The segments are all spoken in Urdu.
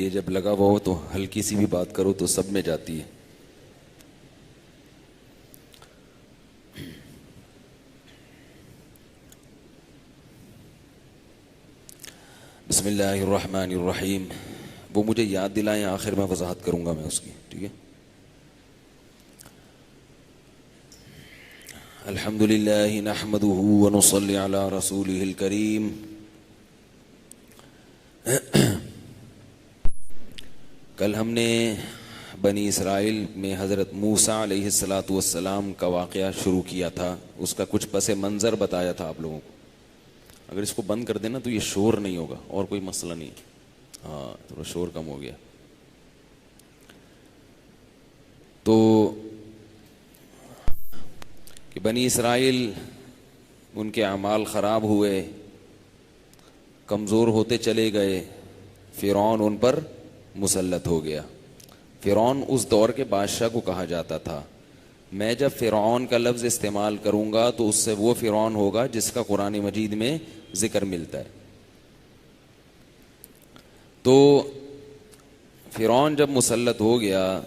یہ جب لگا ہوا ہو تو ہلکی سی بھی بات کرو تو سب میں جاتی ہے. بسم اللہ الرحمن الرحیم. وہ مجھے یاد دلائیں, آخر میں وضاحت کروں گا میں اس کی, ٹھیک ہے. الحمد للہ نحمده ونصلی علی رسوله الکریم. کل ہم نے بنی اسرائیل میں حضرت موسیٰ علیہ السلام کا واقعہ شروع کیا تھا. اس کا کچھ پس منظر بتایا تھا آپ لوگوں کو. اگر اس کو بند کر دینا تو یہ شور نہیں ہوگا, اور کوئی مسئلہ نہیں. ہاں تھوڑا شور کم ہو گیا. تو کہ بنی اسرائیل ان کے اعمال خراب ہوئے, کمزور ہوتے چلے گئے, فرعون ان پر مسلط ہو گیا. فرعون اس دور کے بادشاہ کو کہا جاتا تھا. میں جب فرعون کا لفظ استعمال کروں گا تو اس سے وہ فرعون ہوگا جس کا قرآن مجید میں ذکر ملتا ہے. تو فرعون جب مسلط ہو گیا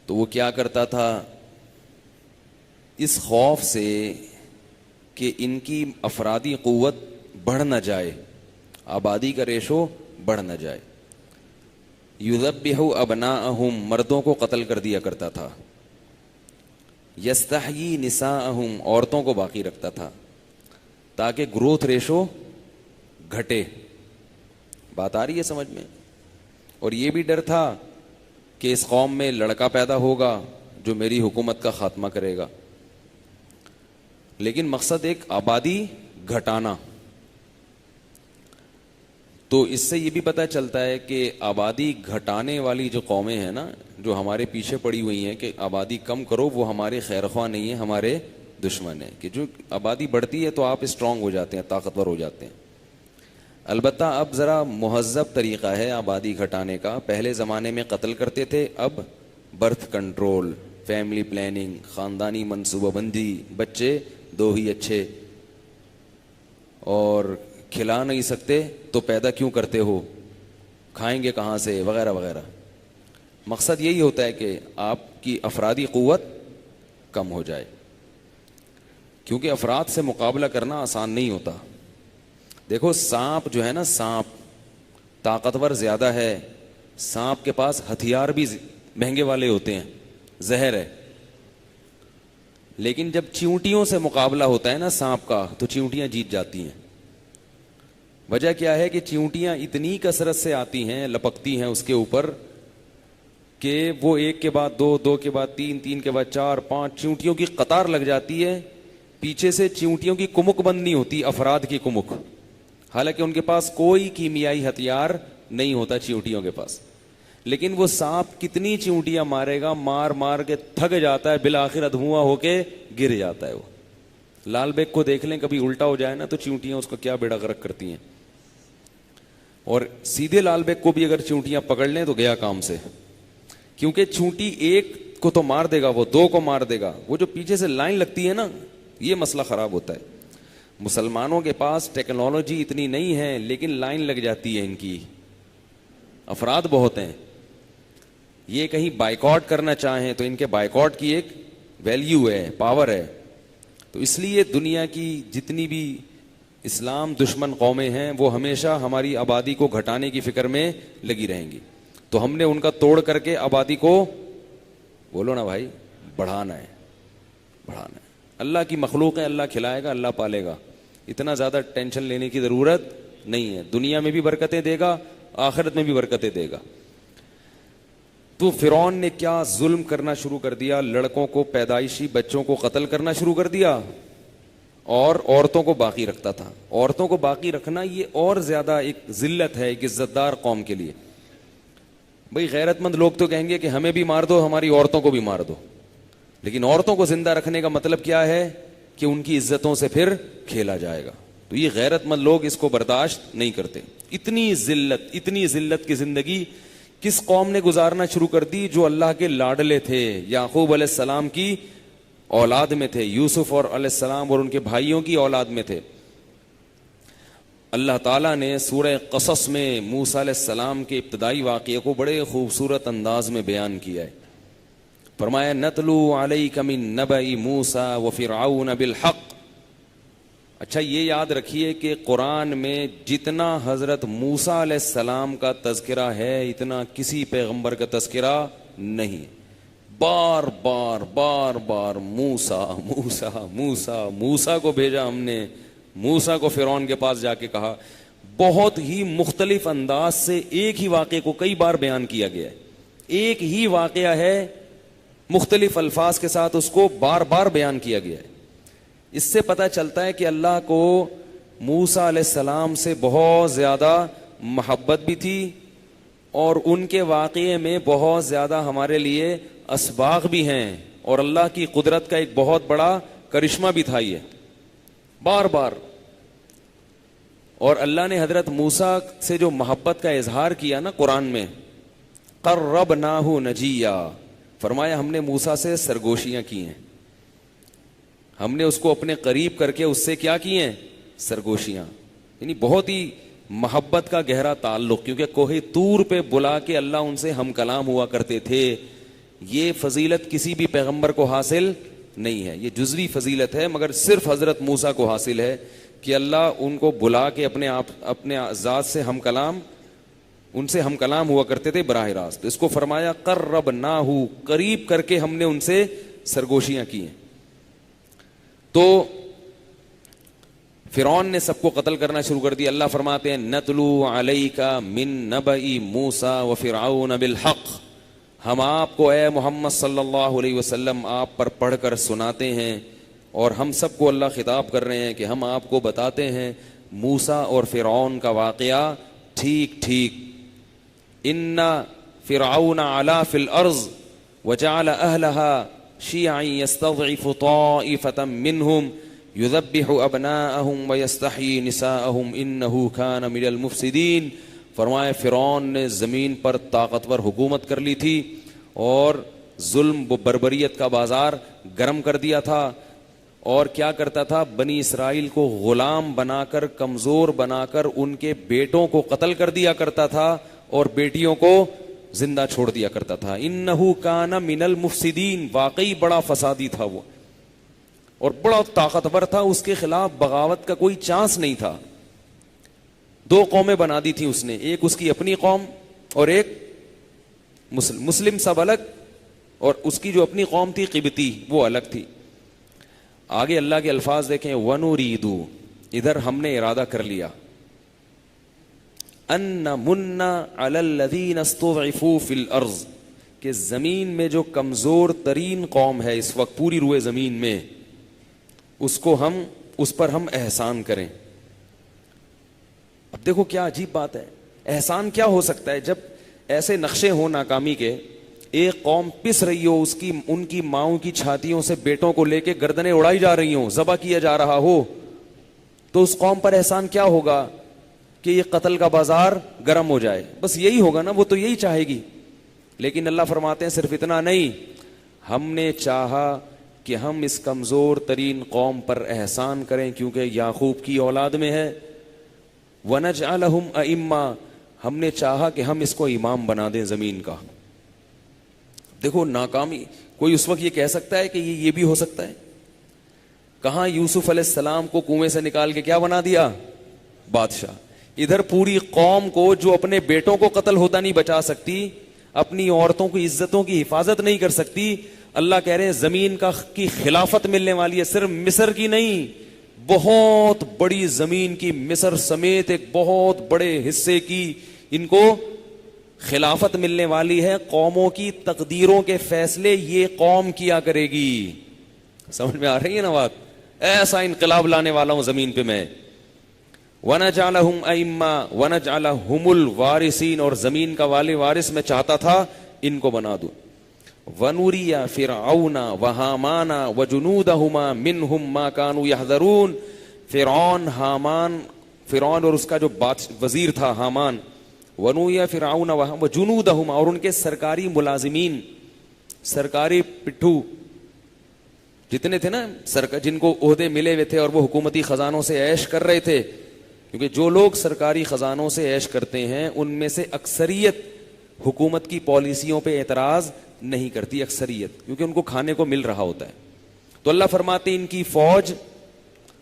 تو وہ کیا کرتا تھا, اس خوف سے کہ ان کی افرادی قوت بڑھ نہ جائے, آبادی کا ریشو بڑھ نہ جائے, یذبح ابناءہم, مردوں کو قتل کر دیا کرتا تھا, یستحیی نساءہم, عورتوں کو باقی رکھتا تھا تاکہ گروتھ ریشو گھٹے. بات آ رہی ہے سمجھ میں؟ اور یہ بھی ڈر تھا کہ اس قوم میں لڑکا پیدا ہوگا جو میری حکومت کا خاتمہ کرے گا. لیکن مقصد ایک آبادی گھٹانا. تو اس سے یہ بھی پتہ چلتا ہے کہ آبادی گھٹانے والی جو قومیں ہیں نا, جو ہمارے پیچھے پڑی ہوئی ہیں کہ آبادی کم کرو, وہ ہمارے خیر خواہ نہیں ہیں, ہمارے دشمن ہیں. کہ جو آبادی بڑھتی ہے تو آپ اسٹرانگ ہو جاتے ہیں, طاقتور ہو جاتے ہیں. البتہ اب ذرا مہذب طریقہ ہے آبادی گھٹانے کا. پہلے زمانے میں قتل کرتے تھے, اب برتھ کنٹرول, فیملی پلاننگ, خاندانی منصوبہ بندی, بچے دو ہی اچھے, اور کھلا نہیں سکتے تو پیدا کیوں کرتے ہو, کھائیں گے کہاں سے, وغیرہ وغیرہ. مقصد یہی ہوتا ہے کہ آپ کی افرادی قوت کم ہو جائے, کیونکہ افراد سے مقابلہ کرنا آسان نہیں ہوتا. دیکھو سانپ جو ہے نا, سانپ طاقتور زیادہ ہے, سانپ کے پاس ہتھیار بھی مہنگے والے ہوتے ہیں, زہر ہے. لیکن جب چیونٹیوں سے مقابلہ ہوتا ہے نا سانپ کا, تو چیونٹیاں جیت جاتی ہیں. وجہ کیا ہے کہ چیونٹیاں اتنی کثرت سے آتی ہیں, لپکتی ہیں اس کے اوپر, کہ وہ ایک کے بعد دو, دو کے بعد تین, تین کے بعد چار, پانچ چیونٹیوں کی قطار لگ جاتی ہے. پیچھے سے چیونٹیوں کی کمک بند نہیں ہوتی, افراد کی کمک. حالانکہ ان کے پاس کوئی کیمیائی ہتھیار نہیں ہوتا چیونٹیوں کے پاس, لیکن وہ سانپ کتنی چیونٹیاں مارے گا, مار مار کے تھک جاتا ہے, بالآخر دھواں ہو کے گر جاتا ہے. وہ لال بیگ کو دیکھ لیں, کبھی الٹا ہو جائے نا تو چیونٹیاں اس کو کیا بیڑا غرق کرتی ہیں. اور سیدھے لال بیگ کو بھی اگر چیونٹیاں پکڑ لیں تو گیا کام سے, کیونکہ چیونٹی ایک کو تو مار دے گا, وہ دو کو مار دے گا, وہ جو پیچھے سے لائن لگتی ہے نا, یہ مسئلہ خراب ہوتا ہے. مسلمانوں کے پاس ٹیکنالوجی اتنی نہیں ہے, لیکن لائن لگ جاتی ہے ان کی, افراد بہت ہیں. یہ کہیں بائیکاٹ کرنا چاہیں تو ان کے بائیکاٹ کی ایک ویلیو ہے, پاور ہے. تو اس لیے دنیا کی جتنی بھی اسلام دشمن قومیں ہیں وہ ہمیشہ ہماری آبادی کو گھٹانے کی فکر میں لگی رہیں گی. تو ہم نے ان کا توڑ کر کے آبادی کو, بولو نا بھائی, بڑھانا ہے, بڑھانا ہے. اللہ کی مخلوق ہے, اللہ کھلائے گا, اللہ پالے گا. اتنا زیادہ ٹینشن لینے کی ضرورت نہیں ہے. دنیا میں بھی برکتیں دے گا, آخرت میں بھی برکتیں دے گا. تو فرعون نے کیا ظلم کرنا شروع کر دیا, لڑکوں کو, پیدائشی بچوں کو قتل کرنا شروع کر دیا, اور عورتوں کو باقی رکھتا تھا. عورتوں کو باقی رکھنا یہ اور زیادہ ایک ذلت ہے ایک عزت دار قوم کے لیے. بھئی غیرت مند لوگ تو کہیں گے کہ ہمیں بھی مار دو, ہماری عورتوں کو بھی مار دو, لیکن عورتوں کو زندہ رکھنے کا مطلب کیا ہے کہ ان کی عزتوں سے پھر کھیلا جائے گا. تو یہ غیرت مند لوگ اس کو برداشت نہیں کرتے. اتنی ذلت کی زندگی کس قوم نے گزارنا شروع کر دی جو اللہ کے لاڈلے تھے, یعقوب علیہ السلام کی اولاد میں تھے, یوسف اور علیہ السلام اور ان کے بھائیوں کی اولاد میں تھے. اللہ تعالیٰ نے سورہ قصص میں موسیٰ علیہ السلام کے ابتدائی واقعے کو بڑے خوبصورت انداز میں بیان کیا ہے. فرمایا نتلو علیک من نبأ موسیٰ وفرعون بالحق. اچھا یہ یاد رکھیے کہ قرآن میں جتنا حضرت موسیٰ علیہ السلام کا تذکرہ ہے اتنا کسی پیغمبر کا تذکرہ نہیں. بار بار بار بار موسیٰ موسیٰ موسیٰ موسیٰ کو بھیجا ہم نے, موسیٰ کو فرعون کے پاس جا کے کہا. بہت ہی مختلف انداز سے ایک ہی واقعے کو کئی بار بیان کیا گیا ہے. ایک ہی واقعہ ہے, مختلف الفاظ کے ساتھ اس کو بار بار بیان کیا گیا ہے. اس سے پتہ چلتا ہے کہ اللہ کو موسیٰ علیہ السلام سے بہت زیادہ محبت بھی تھی اور ان کے واقعے میں بہت زیادہ ہمارے لیے اسباق بھی ہیں, اور اللہ کی قدرت کا ایک بہت بڑا کرشمہ بھی تھا یہ بار بار. اور اللہ نے حضرت موسیٰ سے جو محبت کا اظہار کیا نا قرآن میں, قربناہ نجیہ, فرمایا ہم نے موسیٰ سے سرگوشیاں کی ہیں, ہم نے اس کو اپنے قریب کر کے اس سے کیا کی ہیں, سرگوشیاں. یعنی بہت ہی محبت کا گہرا تعلق, کیونکہ کوہ طور پہ بلا کے اللہ ان سے ہم کلام ہوا کرتے تھے. یہ فضیلت کسی بھی پیغمبر کو حاصل نہیں ہے, یہ جزوی فضیلت ہے, مگر صرف حضرت موسیٰ کو حاصل ہے کہ اللہ ان کو بلا کے اپنے ذات سے ہم کلام, ان سے ہم کلام ہوا کرتے تھے براہ راست. اس کو فرمایا قربناہ, قریب کر کے ہم نے ان سے سرگوشیاں کی ہیں. تو فرعون نے سب کو قتل کرنا شروع کر دیا. اللہ فرماتے ہیں نتلو علیک من نبأ موسیٰ وفرعون بالحق, ہم آپ کو اے محمد صلی اللہ علیہ وسلم آپ پر پڑھ کر سناتے ہیں, اور ہم سب کو اللہ خطاب کر رہے ہیں کہ ہم آپ کو بتاتے ہیں موسیٰ اور فرعون کا واقعہ ٹھیک ٹھیک. ان فرعون علا فی الارض وجعل اہلها شیعا یستضعف طائفة منهم یذبح ابناءهم ویستحیی نساءهم انه کان من المفسدین. فرمائے فرعون نے زمین پر طاقتور حکومت کر لی تھی اور ظلم و بربریت کا بازار گرم کر دیا تھا, اور کیا کرتا تھا, بنی اسرائیل کو غلام بنا کر, کمزور بنا کر ان کے بیٹوں کو قتل کر دیا کرتا تھا اور بیٹیوں کو زندہ چھوڑ دیا کرتا تھا. انہو کان من المفسدین, واقعی بڑا فسادی تھا وہ اور بڑا طاقتور تھا, اس کے خلاف بغاوت کا کوئی چانس نہیں تھا. دو قومیں بنا دی تھی اس نے, ایک اس کی اپنی قوم اور ایک مسلم سب الگ, اور اس کی جو اپنی قوم تھی قبطی وہ الگ تھی. آگے اللہ کے الفاظ دیکھیں, وَنُرِيدُ, ادھر ہم نے ارادہ کر لیا, ان نمن علی الذین استضعفوا فی الارض, کہ زمین میں جو کمزور ترین قوم ہے اس وقت پوری روئے زمین میں, اس پر ہم احسان کریں. اب دیکھو کیا عجیب بات ہے, احسان کیا ہو سکتا ہے جب ایسے نقشے ہوں ناکامی کے, ایک قوم پس رہی ہو, ان کی ماؤں کی چھاتیوں سے بیٹوں کو لے کے گردنیں اڑائی جا رہی ہوں, ذبح کیا جا رہا ہو, تو اس قوم پر احسان کیا ہوگا کہ یہ قتل کا بازار گرم ہو جائے, بس یہی ہوگا نا, وہ تو یہی چاہے گی. لیکن اللہ فرماتے ہیں صرف اتنا نہیں, ہم نے چاہا کہ ہم اس کمزور ترین قوم پر احسان کریں کیونکہ یعقوب کی اولاد میں ہے. وَنَجْعَلَهُمْ أَئِمَّةً, ہم نے چاہا کہ ہم اس کو امام بنا دیں زمین کا. دیکھو ناکامی, کوئی اس وقت یہ کہہ سکتا ہے کہ یہ بھی ہو سکتا ہے؟ کہاں یوسف علیہ السلام کو کنویں سے نکال کے کیا بنا دیا, بادشاہ. ادھر پوری قوم کو جو اپنے بیٹوں کو قتل ہوتا نہیں بچا سکتی, اپنی عورتوں کی عزتوں کی حفاظت نہیں کر سکتی, اللہ کہہ رہے ہیں زمین کی خلافت ملنے والی ہے. صرف مصر کی نہیں, بہت بڑی زمین کی, مصر سمیت ایک بہت بڑے حصے کی ان کو خلافت ملنے والی ہے. قوموں کی تقدیروں کے فیصلے یہ قوم کیا کرے گی. سمجھ میں آ رہی ہے نا بات؟ ایسا انقلاب لانے والا ہوں زمین پہ میں. وَنَجْعَلَهُمْ أَئِمَّةً وَنَجْعَلَهُمُ الْوَارِثِينَ, اور زمین کا والی وارث میں چاہتا تھا ان کو بنا دوں. وَنُرِيَ فِرْعَوْنَ وَهَامَانَ وَجُنُودَهُمَا مِنْهُمْ مَا كَانُوا يَحْذَرُونَ. فرعون اور اس کا جو وزیر تھا حامان, وَنُرِيَ فِرْعَوْنَ وَجُنُودَهُمَا, اور ان کے سرکاری ملازمین, سرکاری پٹھو جتنے تھے نا, جن کو عہدے ملے ہوئے تھے اور وہ حکومتی خزانوں سے عیش کر رہے تھے, کیونکہ جو لوگ سرکاری خزانوں سے عیش کرتے ہیں ان میں سے اکثریت حکومت کی پالیسیوں پہ اعتراض نہیں کرتی، اکثریت، کیونکہ ان کو کھانے کو مل رہا ہوتا ہے. تو اللہ فرماتے ہیں ان کی فوج،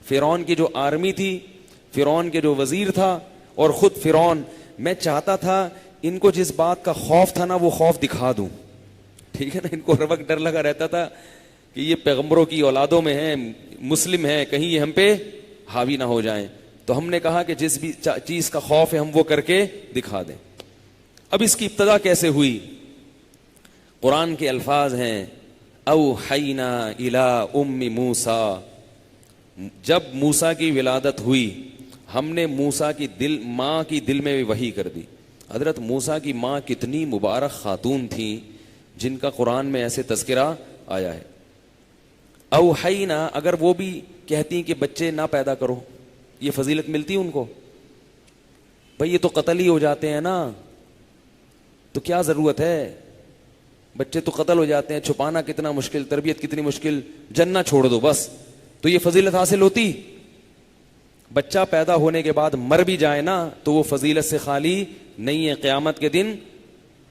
فرعون کی جو آرمی تھی، فرعون کے جو وزیر تھا اور خود فرعون، میں چاہتا تھا ان کو جس بات کا خوف تھا نا وہ خوف دکھا دوں. ٹھیک ہے نا، ان کو ہر وقت ڈر لگا رہتا تھا کہ یہ پیغمبروں کی اولادوں میں ہیں، مسلم ہیں، کہیں یہ ہم پہ حاوی نہ ہو جائیں. تو ہم نے کہا کہ جس بھی چیز کا خوف ہے ہم وہ کر کے دکھا دیں. اب اس کی ابتدا کیسے ہوئی؟ قرآن کے الفاظ ہیں اوحینا الی ام موسیٰ، جب موسیٰ کی ولادت ہوئی ہم نے موسیٰ کی ماں کی دل میں وحی کر دی. حضرت موسیٰ کی ماں کتنی مبارک خاتون تھیں جن کا قرآن میں ایسے تذکرہ آیا ہے. اوحینا، اگر وہ بھی کہتی کہ بچے نہ پیدا کرو، یہ فضیلت ملتی ان کو؟ بھئی یہ تو قتل ہی ہو جاتے ہیں نا، تو کیا ضرورت ہے؟ بچے تو قتل ہو جاتے ہیں، چھپانا کتنا مشکل، تربیت کتنی مشکل، جنہ چھوڑ دو بس. تو یہ فضیلت حاصل ہوتی؟ بچہ پیدا ہونے کے بعد مر بھی جائے نا تو وہ فضیلت سے خالی نہیں ہے، قیامت کے دن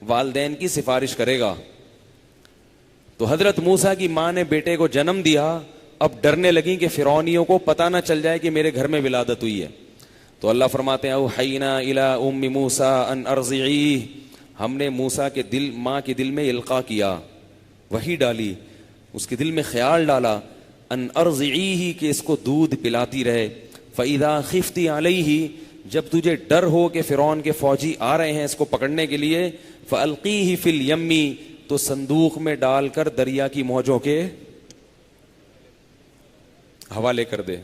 والدین کی سفارش کرے گا. تو حضرت موسیٰ کی ماں نے بیٹے کو جنم دیا، اب ڈرنے لگیں کہ فرعونیوں کو پتہ نہ چل جائے کہ میرے گھر میں ولادت ہوئی ہے. تو اللہ فرماتے ہیں اوحینا الی ام موسیٰ ان ارضعیہ، ہم نے موسیٰ کے ماں کے دل میں القاء کیا، وہی ڈالی، اس کے دل میں خیال ڈالا، ان ارضعیہ، کہ اس کو دودھ پلاتی رہے. فاذا خفت علیہ، جب تجھے ڈر ہو کہ فرعون کے فوجی آ رہے ہیں اس کو پکڑنے کے لیے، فالقیہ فی الیم، تو صندوق میں ڈال کر دریا کی موجوں کے حوالے کر دے،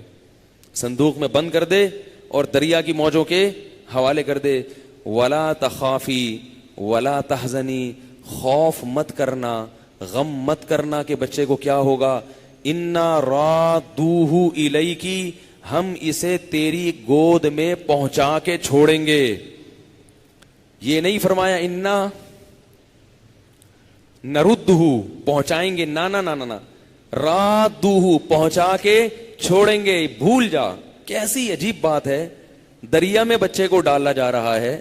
صندوق میں بند کر دے اور دریا کی موجوں کے حوالے کر دے. ولا تخافی ولا تحزنی، خوف مت کرنا، غم مت کرنا کہ بچے کو کیا ہوگا. انا رادوہ الیکی، ہم اسے تیری گود میں پہنچا کے چھوڑیں گے. یہ نہیں فرمایا انا نردہ، پہنچائیں گے، نا نا نا نا، رادوہ، پہنچا کے چھوڑیں گے. بھول جا، کیسی عجیب بات ہے، دریا میں بچے کو ڈالا جا رہا ہے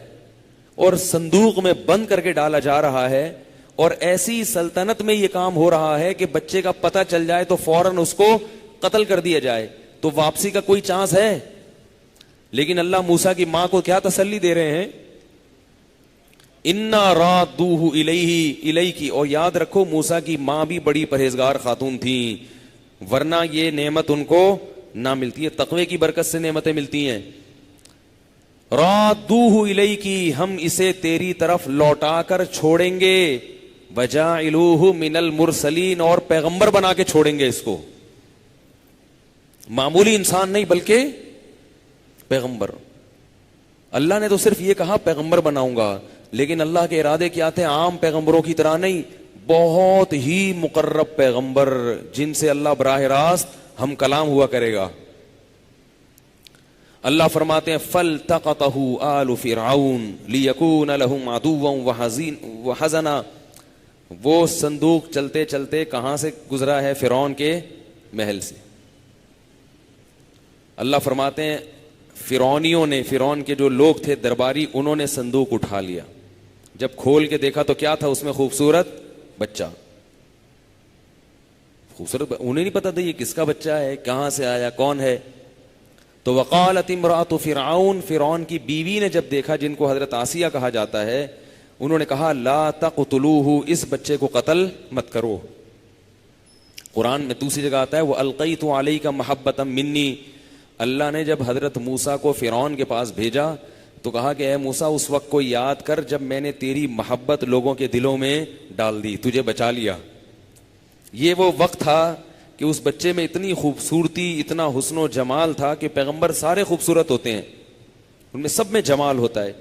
اور صندوق میں بند کر کے ڈالا جا رہا ہے، اور ایسی سلطنت میں یہ کام ہو رہا ہے کہ بچے کا پتہ چل جائے تو فوراً اس کو قتل کر دیا جائے، تو واپسی کا کوئی چانس ہے؟ لیکن اللہ موسیٰ کی ماں کو کیا تسلی دے رہے ہیں؟ انا رادوہ الیکی. اور یاد رکھو موسیٰ کی ماں بھی بڑی پرہیزگار خاتون تھی، ورنہ یہ نعمت ان کو نہ ملتی ہے. تقوی کی برکت سے نعمتیں ملتی ہیں. رادوہ الیکی، ہم اسے تیری طرف لوٹا کر چھوڑیں گے. وجاعلوہ من المرسلین، اور پیغمبر بنا کے چھوڑیں گے اس کو، معمولی انسان نہیں بلکہ پیغمبر. اللہ نے تو صرف یہ کہا پیغمبر بناؤں گا، لیکن اللہ کے ارادے کیا تھے؟ عام پیغمبروں کی طرح نہیں، بہت ہی مقرب پیغمبر جن سے اللہ براہ راست ہم کلام ہوا کرے گا. اللہ فرماتے ہیں فَالْتَقَطَهُ آلُ فِرْعَوْنَ لِيَكُونَ لَهُمْ عَدُوًّا وَحَزَنًا. وہ صندوق چلتے چلتے کہاں سے گزرا ہے؟ فرعون کے محل سے. اللہ فرماتے ہیں فرعونیوں نے، فرعون کے جو لوگ تھے درباری، انہوں نے صندوق اٹھا لیا. جب کھول کے دیکھا تو کیا تھا اس میں؟ خوبصورت بچہ، خوبصورت. انہیں نہیں پتا تھا یہ کس کا بچہ ہے، کہاں سے آیا، کون ہے. تو وقالت امرأۃ فرعون، فرعون کی بیوی نے جب دیکھا، جن کو حضرت آسیہ کہا جاتا ہے، انہوں نے کہا لا تقتلوہ، اس بچے کو قتل مت کرو. قرآن میں دوسری جگہ آتا ہے وَأَلْقَيْتُ عَلَيْكَ مَحَبَّةً مِّنِّي. اللہ نے جب حضرت موسیٰ کو فرعون کے پاس بھیجا تو کہا کہ اے موسیٰ اس وقت کو یاد کر جب میں نے تیری محبت لوگوں کے دلوں میں ڈال دی، تجھے بچا لیا. یہ وہ وقت تھا کہ اس بچے میں اتنی خوبصورتی، اتنا حسن و جمال تھا کہ پیغمبر سارے خوبصورت ہوتے ہیں، ان میں سب میں جمال ہوتا ہے.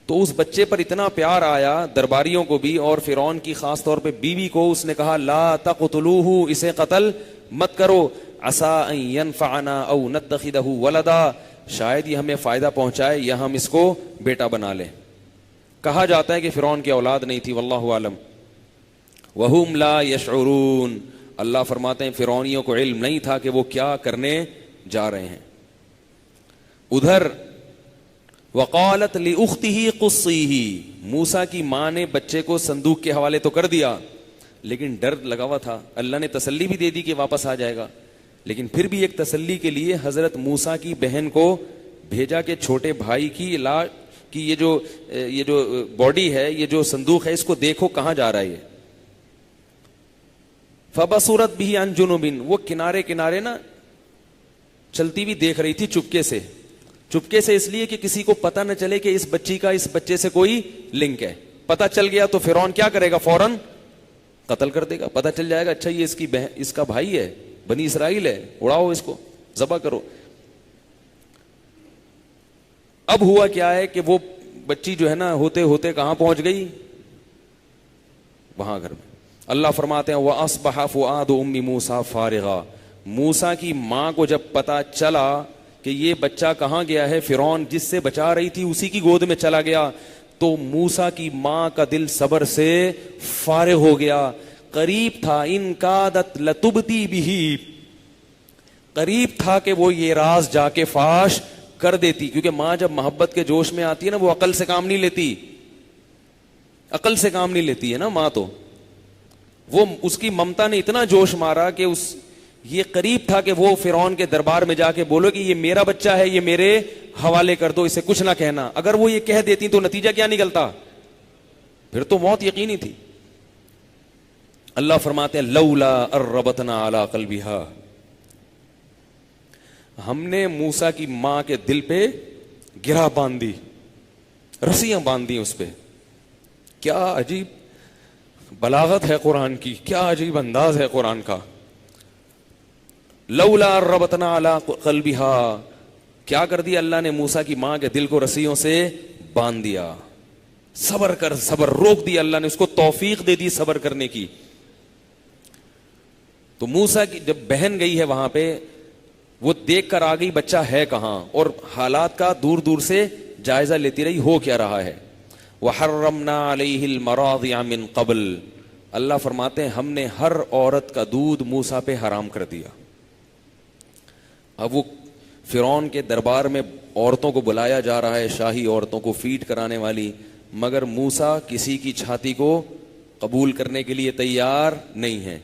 تو اس بچے پر اتنا پیار آیا درباریوں کو بھی، اور فرعون کی خاص طور پہ بیوی کو. اس نے کہا لا تقتلوہ، اسے قتل مت کرو. عسیٰ ان ینفعنا او نتخذہ ولدا، شاید یہ ہمیں فائدہ پہنچائے یا ہم اس کو بیٹا بنا لیں. کہا جاتا ہے کہ فرعون کی اولاد نہیں تھی، واللہ عالم. وہم لا یشعرون، اللہ فرماتے ہیں فرعونیوں کو علم نہیں تھا کہ وہ کیا کرنے جا رہے ہیں. ادھر وقالت لأختہ قصیہ، موسیٰ کی ماں نے بچے کو صندوق کے حوالے تو کر دیا، لیکن ڈر لگا ہوا تھا. اللہ نے تسلی بھی دے دی کہ واپس آ جائے گا، لیکن پھر بھی ایک تسلی کے لیے حضرت موسیٰ کی بہن کو بھیجا کہ چھوٹے بھائی کی یہ جو باڈی ہے، یہ جو صندوق ہے، اس کو دیکھو کہاں جا رہا ہے یہ. فبصرت به عن جنوب، وہ کنارے کنارے نا چلتی بھی دیکھ رہی تھی چپکے سے اس لیے کہ کسی کو پتہ نہ چلے کہ اس بچی کا اس بچے سے کوئی لنک ہے. پتہ چل گیا تو فرعون کیا کرے گا؟ فوراً قتل کر دے گا. پتہ چل جائے گا اچھا یہ اس کا بھائی ہے، بنی اسرائیل ہے، اڑاؤ اس کو، ذبح کرو. اب ہوا کیا ہے کہ وہ بچی جو ہے نا ہوتے ہوتے کہاں پہنچ گئی؟ وہاں گھر میں. اللہ فرماتے ہیں وَأَصْبَحَ فُؤَادُ أُمِّ مُوسَىٰ فَارِغًا، موسیٰ کی ماں کو جب پتا چلا کہ یہ بچہ کہاں گیا ہے، فرعون جس سے بچا رہی تھی اسی کی گود میں چلا گیا، تو موسیٰ کی ماں کا دل صبر سے فارغ ہو گیا. قریب تھا ان کادت لتبدی بھی، قریب تھا کہ وہ یہ راز جا کے فاش کر دیتی، کیونکہ ماں جب محبت کے جوش میں آتی ہے نا وہ عقل سے کام نہیں لیتی، عقل سے کام نہیں لیتی ہے نا ماں. تو وہ اس کی ممتا نے اتنا جوش مارا کہ یہ قریب تھا کہ وہ فرعون کے دربار میں جا کے بولو کہ یہ میرا بچہ ہے، یہ میرے حوالے کر دو، اسے کچھ نہ کہنا. اگر وہ یہ کہہ دیتی تو نتیجہ کیا نکلتا؟ پھر تو موت یقینی تھی. اللہ فرماتے ہیں لولا اربتنا علی قلبها، ہم نے موسیٰ کی ماں کے دل پہ گرہ باندھ دی، رسیاں باندھ دی اس پہ. کیا عجیب بلاغت ہے قرآن کی، کیا عجیب انداز ہے قرآن کا. لولا ربطنا علی قلبها، کیا کر دیا اللہ نے؟ موسیٰ کی ماں کے دل کو رسیوں سے باندھ دیا. صبر کر، صبر روک دیا اللہ نے، اس کو توفیق دے دی صبر کرنے کی. تو موسیٰ کی جب بہن گئی ہے وہاں پہ، وہ دیکھ کر آ گئی بچہ ہے کہاں، اور حالات کا دور دور سے جائزہ لیتی رہی ہو کیا رہا ہے. وحرمنا علیہ المراضع من قبل، اللہ فرماتے ہیں ہم نے ہر عورت کا دودھ موسیٰ پہ حرام کر دیا. اب وہ فرعون کے دربار میں عورتوں کو بلایا جا رہا ہے، شاہی عورتوں کو فیڈ کرانے والی، مگر موسیٰ کسی کی چھاتی کو قبول کرنے کے لیے تیار نہیں ہے.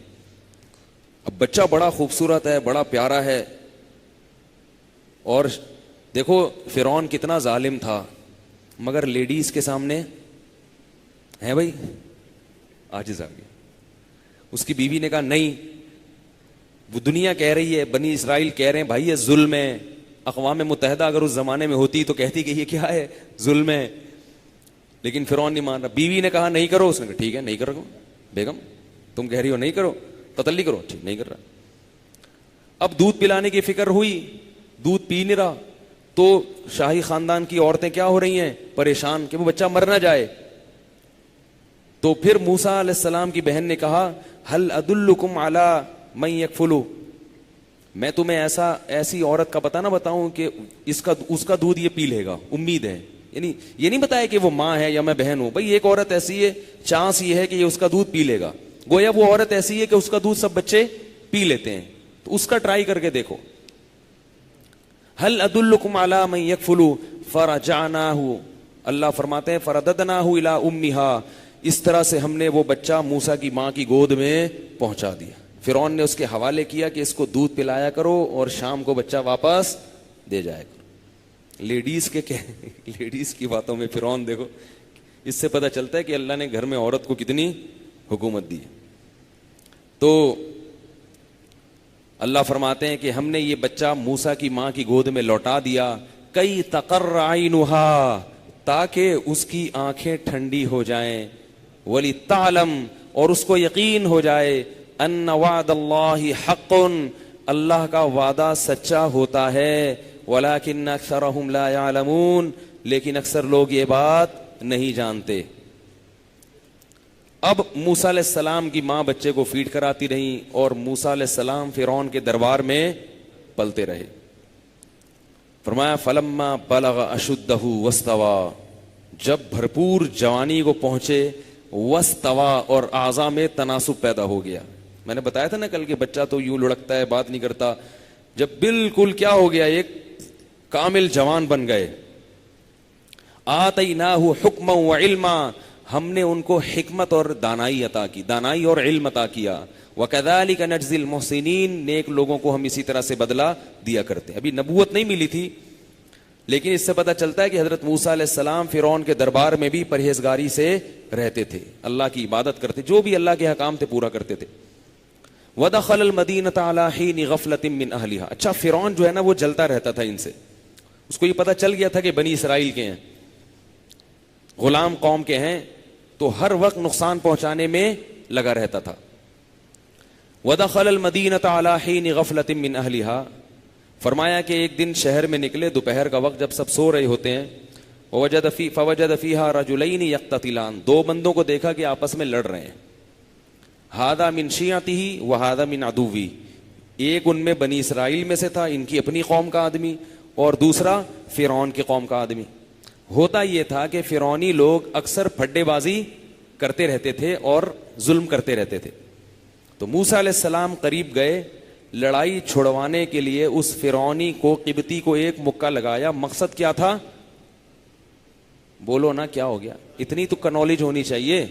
اب بچہ بڑا خوبصورت ہے، بڑا پیارا ہے، اور دیکھو فرعون کتنا ظالم تھا، مگر لیڈیز کے سامنے ہے بھائی عاجز آ گیا. اس کی بیوی نے کہا نہیں، وہ دنیا کہہ رہی ہے، بنی اسرائیل کہہ رہے ہیں بھائی یہ ظلم ہے. اقوام متحدہ اگر اس زمانے میں ہوتی تو کہتی کہ یہ کیا ہے؟ ظلم ہے. لیکن فرعون نہیں مان رہا. بیوی نے کہا نہیں کرو، اس نے کہا ٹھیک ہے نہیں کرو. بیگم تم کہہ رہی ہو نہیں کرو، قتل نہیں کرو، ٹھیک نہیں کر رہا. اب دودھ پلانے کی فکر ہوئی، دودھ پی نہیں رہا، تو شاہی خاندان کی عورتیں کیا ہو رہی ہیں؟ پریشان کہ وہ بچہ مر نہ جائے. تو پھر موسیٰ علیہ السلام کی بہن نے کہا ہل ادلکم علی من یکفلو، میں تمہیں ایسی عورت کا پتہ نہ بتاؤں کہ اس کا دودھ یہ پی لے گا، امید ہے. یعنی یہ نہیں بتایا کہ وہ ماں ہے یا میں بہن ہوں، بھائی ایک عورت ایسی ہے، چانس یہ ہے کہ یہ اس کا دودھ پی لے گا. گویا وہ عورت ایسی ہے کہ اس کا دودھ سب بچے پی لیتے ہیں، تو اس کا ٹرائی کر کے دیکھو. ہل ادلکم علی من یکفلو فرجعناہ، اللہ فرماتے ہیں فرددناہ الی امہا، اس طرح سے ہم نے وہ بچہ موسیٰ کی ماں کی گود میں پہنچا دیا. فرعون نے اس کے حوالے کیا کہ اس کو دودھ پلایا کرو اور شام کو بچہ واپس دے جایا کرو. لیڈیز کی باتوں میں فرعون دیکھو، اس سے پتہ چلتا ہے کہ اللہ نے گھر میں عورت کو کتنی حکومت دی ہے. تو اللہ فرماتے ہیں کہ ہم نے یہ بچہ موسیٰ کی ماں کی گود میں لوٹا دیا، کئی تقر عینھا، تاکہ اس کی آنکھیں ٹھنڈی ہو جائیں، وَلِتَعْلَمْ، اور اس کو یقین ہو جائے، ان وعد اللہ حق، اللہ کا وعدہ سچا ہوتا ہے، ولیکن اکثرہم لا یعلمون، لیکن اکثر لوگ یہ بات نہیں جانتے. اب موسیٰ علیہ السلام کی ماں بچے کو فیڈ کراتی رہی اور موسیٰ علیہ السلام فرعون کے دربار میں پلتے رہے. فرمایا فلما بلغ اشدہ واستوى، جب بھرپور جوانی کو پہنچے، واستوى، اور اعضاء میں تناسب پیدا ہو گیا. میں نے بتایا تھا نا کل کہ بچہ تو یوں لڑکتا ہے، بات نہیں کرتا، جب بالکل کیا ہو گیا، ایک کامل جوان بن گئے، آتیناہ حکما وعلما، ہم نے ان کو حکمت اور دانائی عطا کی، دانائی اور علم عطا کیا. وَكَذَلِكَ نَجْزِي الْمُحْسِنِينَ، نیک لوگوں کو ہم اسی طرح سے بدلہ دیا کرتے. ابھی نبوت نہیں ملی تھی، لیکن اس سے پتہ چلتا ہے کہ حضرت موسیٰ علیہ السلام فرعون کے دربار میں بھی پرہیزگاری سے رہتے تھے، اللہ کی عبادت کرتے، جو بھی اللہ کے حکام تھے پورا کرتے تھے. وَدَخَلَ الْمَدِينَةَ عَلَى حِينِ غَفْلَةٍ مِّنْ أَهْلِهَا. اچھا فرعون جو ہے نا وہ جلتا رہتا تھا ان سے، اس کو یہ پتہ چل گیا تھا کہ بنی اسرائیل کے ہیں، غلام قوم کے ہیں، تو ہر وقت نقصان پہنچانے میں لگا رہتا تھا. وَدَخَلَ الْمَدِينَةَ عَلَى حِينِ غَفْلَةٍ مِّنْ أَهْلِهَا، فرمایا کہ ایک دن شہر میں نکلے دوپہر کا وقت جب سب سو رہے ہوتے ہیں. فَوَجَدَ فِيهَا رَجُلَيْنِ يَقْتَتِلَانِ، دو بندوں کو دیکھا کہ آپس میں لڑ رہے ہیں. هَذَا مِنْ شِيعَتِهِ وَهَذَا مِنْ عَدُوِّهِ، ایک ان میں بنی اسرائیل میں سے تھا، ان کی اپنی قوم کا آدمی، اور دوسرا فرعون کی قوم کا آدمی. ہوتا یہ تھا کہ فرعونی لوگ اکثر پھڈے بازی کرتے رہتے تھے اور ظلم کرتے رہتے تھے. تو موسیٰ علیہ السلام قریب گئے، لڑائی چھڑوانے کے لیے اس فرعونی کو، قبطی کو ایک مکہ لگایا. مقصد کیا تھا؟ بولو نا کیا ہو گیا؟ اتنی تو کا نالج ہونی چاہیے.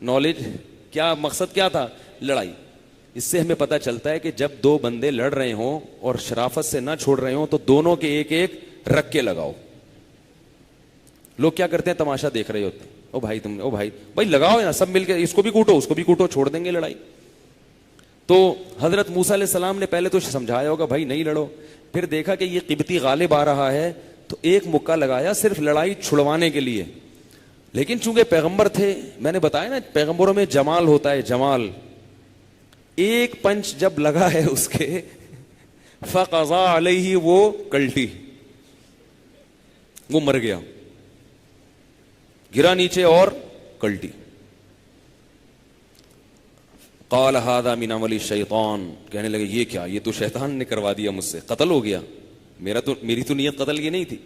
نالج کیا مقصد کیا تھا؟ لڑائی. اس سے ہمیں پتہ چلتا ہے کہ جب دو بندے لڑ رہے ہوں اور شرافت سے نہ چھوڑ رہے ہوں تو دونوں کے ایک ایک رکھ کے لگاؤ. لوگ کیا کرتے ہیں؟ تماشا دیکھ رہے ہوتے ہیں. او بھائی تم نے، او بھائی لگاؤ نا، سب مل کے اس کو بھی کوٹو، اس کو بھی کوٹو، چھوڑ دیں گے لڑائی. تو حضرت موسیٰ علیہ السلام نے پہلے تو سمجھایا ہوگا بھائی نہیں لڑو، پھر دیکھا کہ یہ قبطی غالب آ رہا ہے تو ایک مکہ لگایا صرف لڑائی چھڑوانے کے لیے. لیکن چونکہ پیغمبر تھے، میں نے بتایا نا پیغمبروں میں جمال ہوتا ہے، جمال. ایک پنچ جب لگا ہے اس کے، فقضا علیہ، وہ کلٹی، وہ مر گیا، گرا نیچے اور کلٹی. قال هذا من عمل الشیطان، کہنے لگے یہ کیا، یہ تو شیطان نے کروا دیا مجھ سے، قتل ہو گیا، میری تو نیت قتل کی نہیں تھی.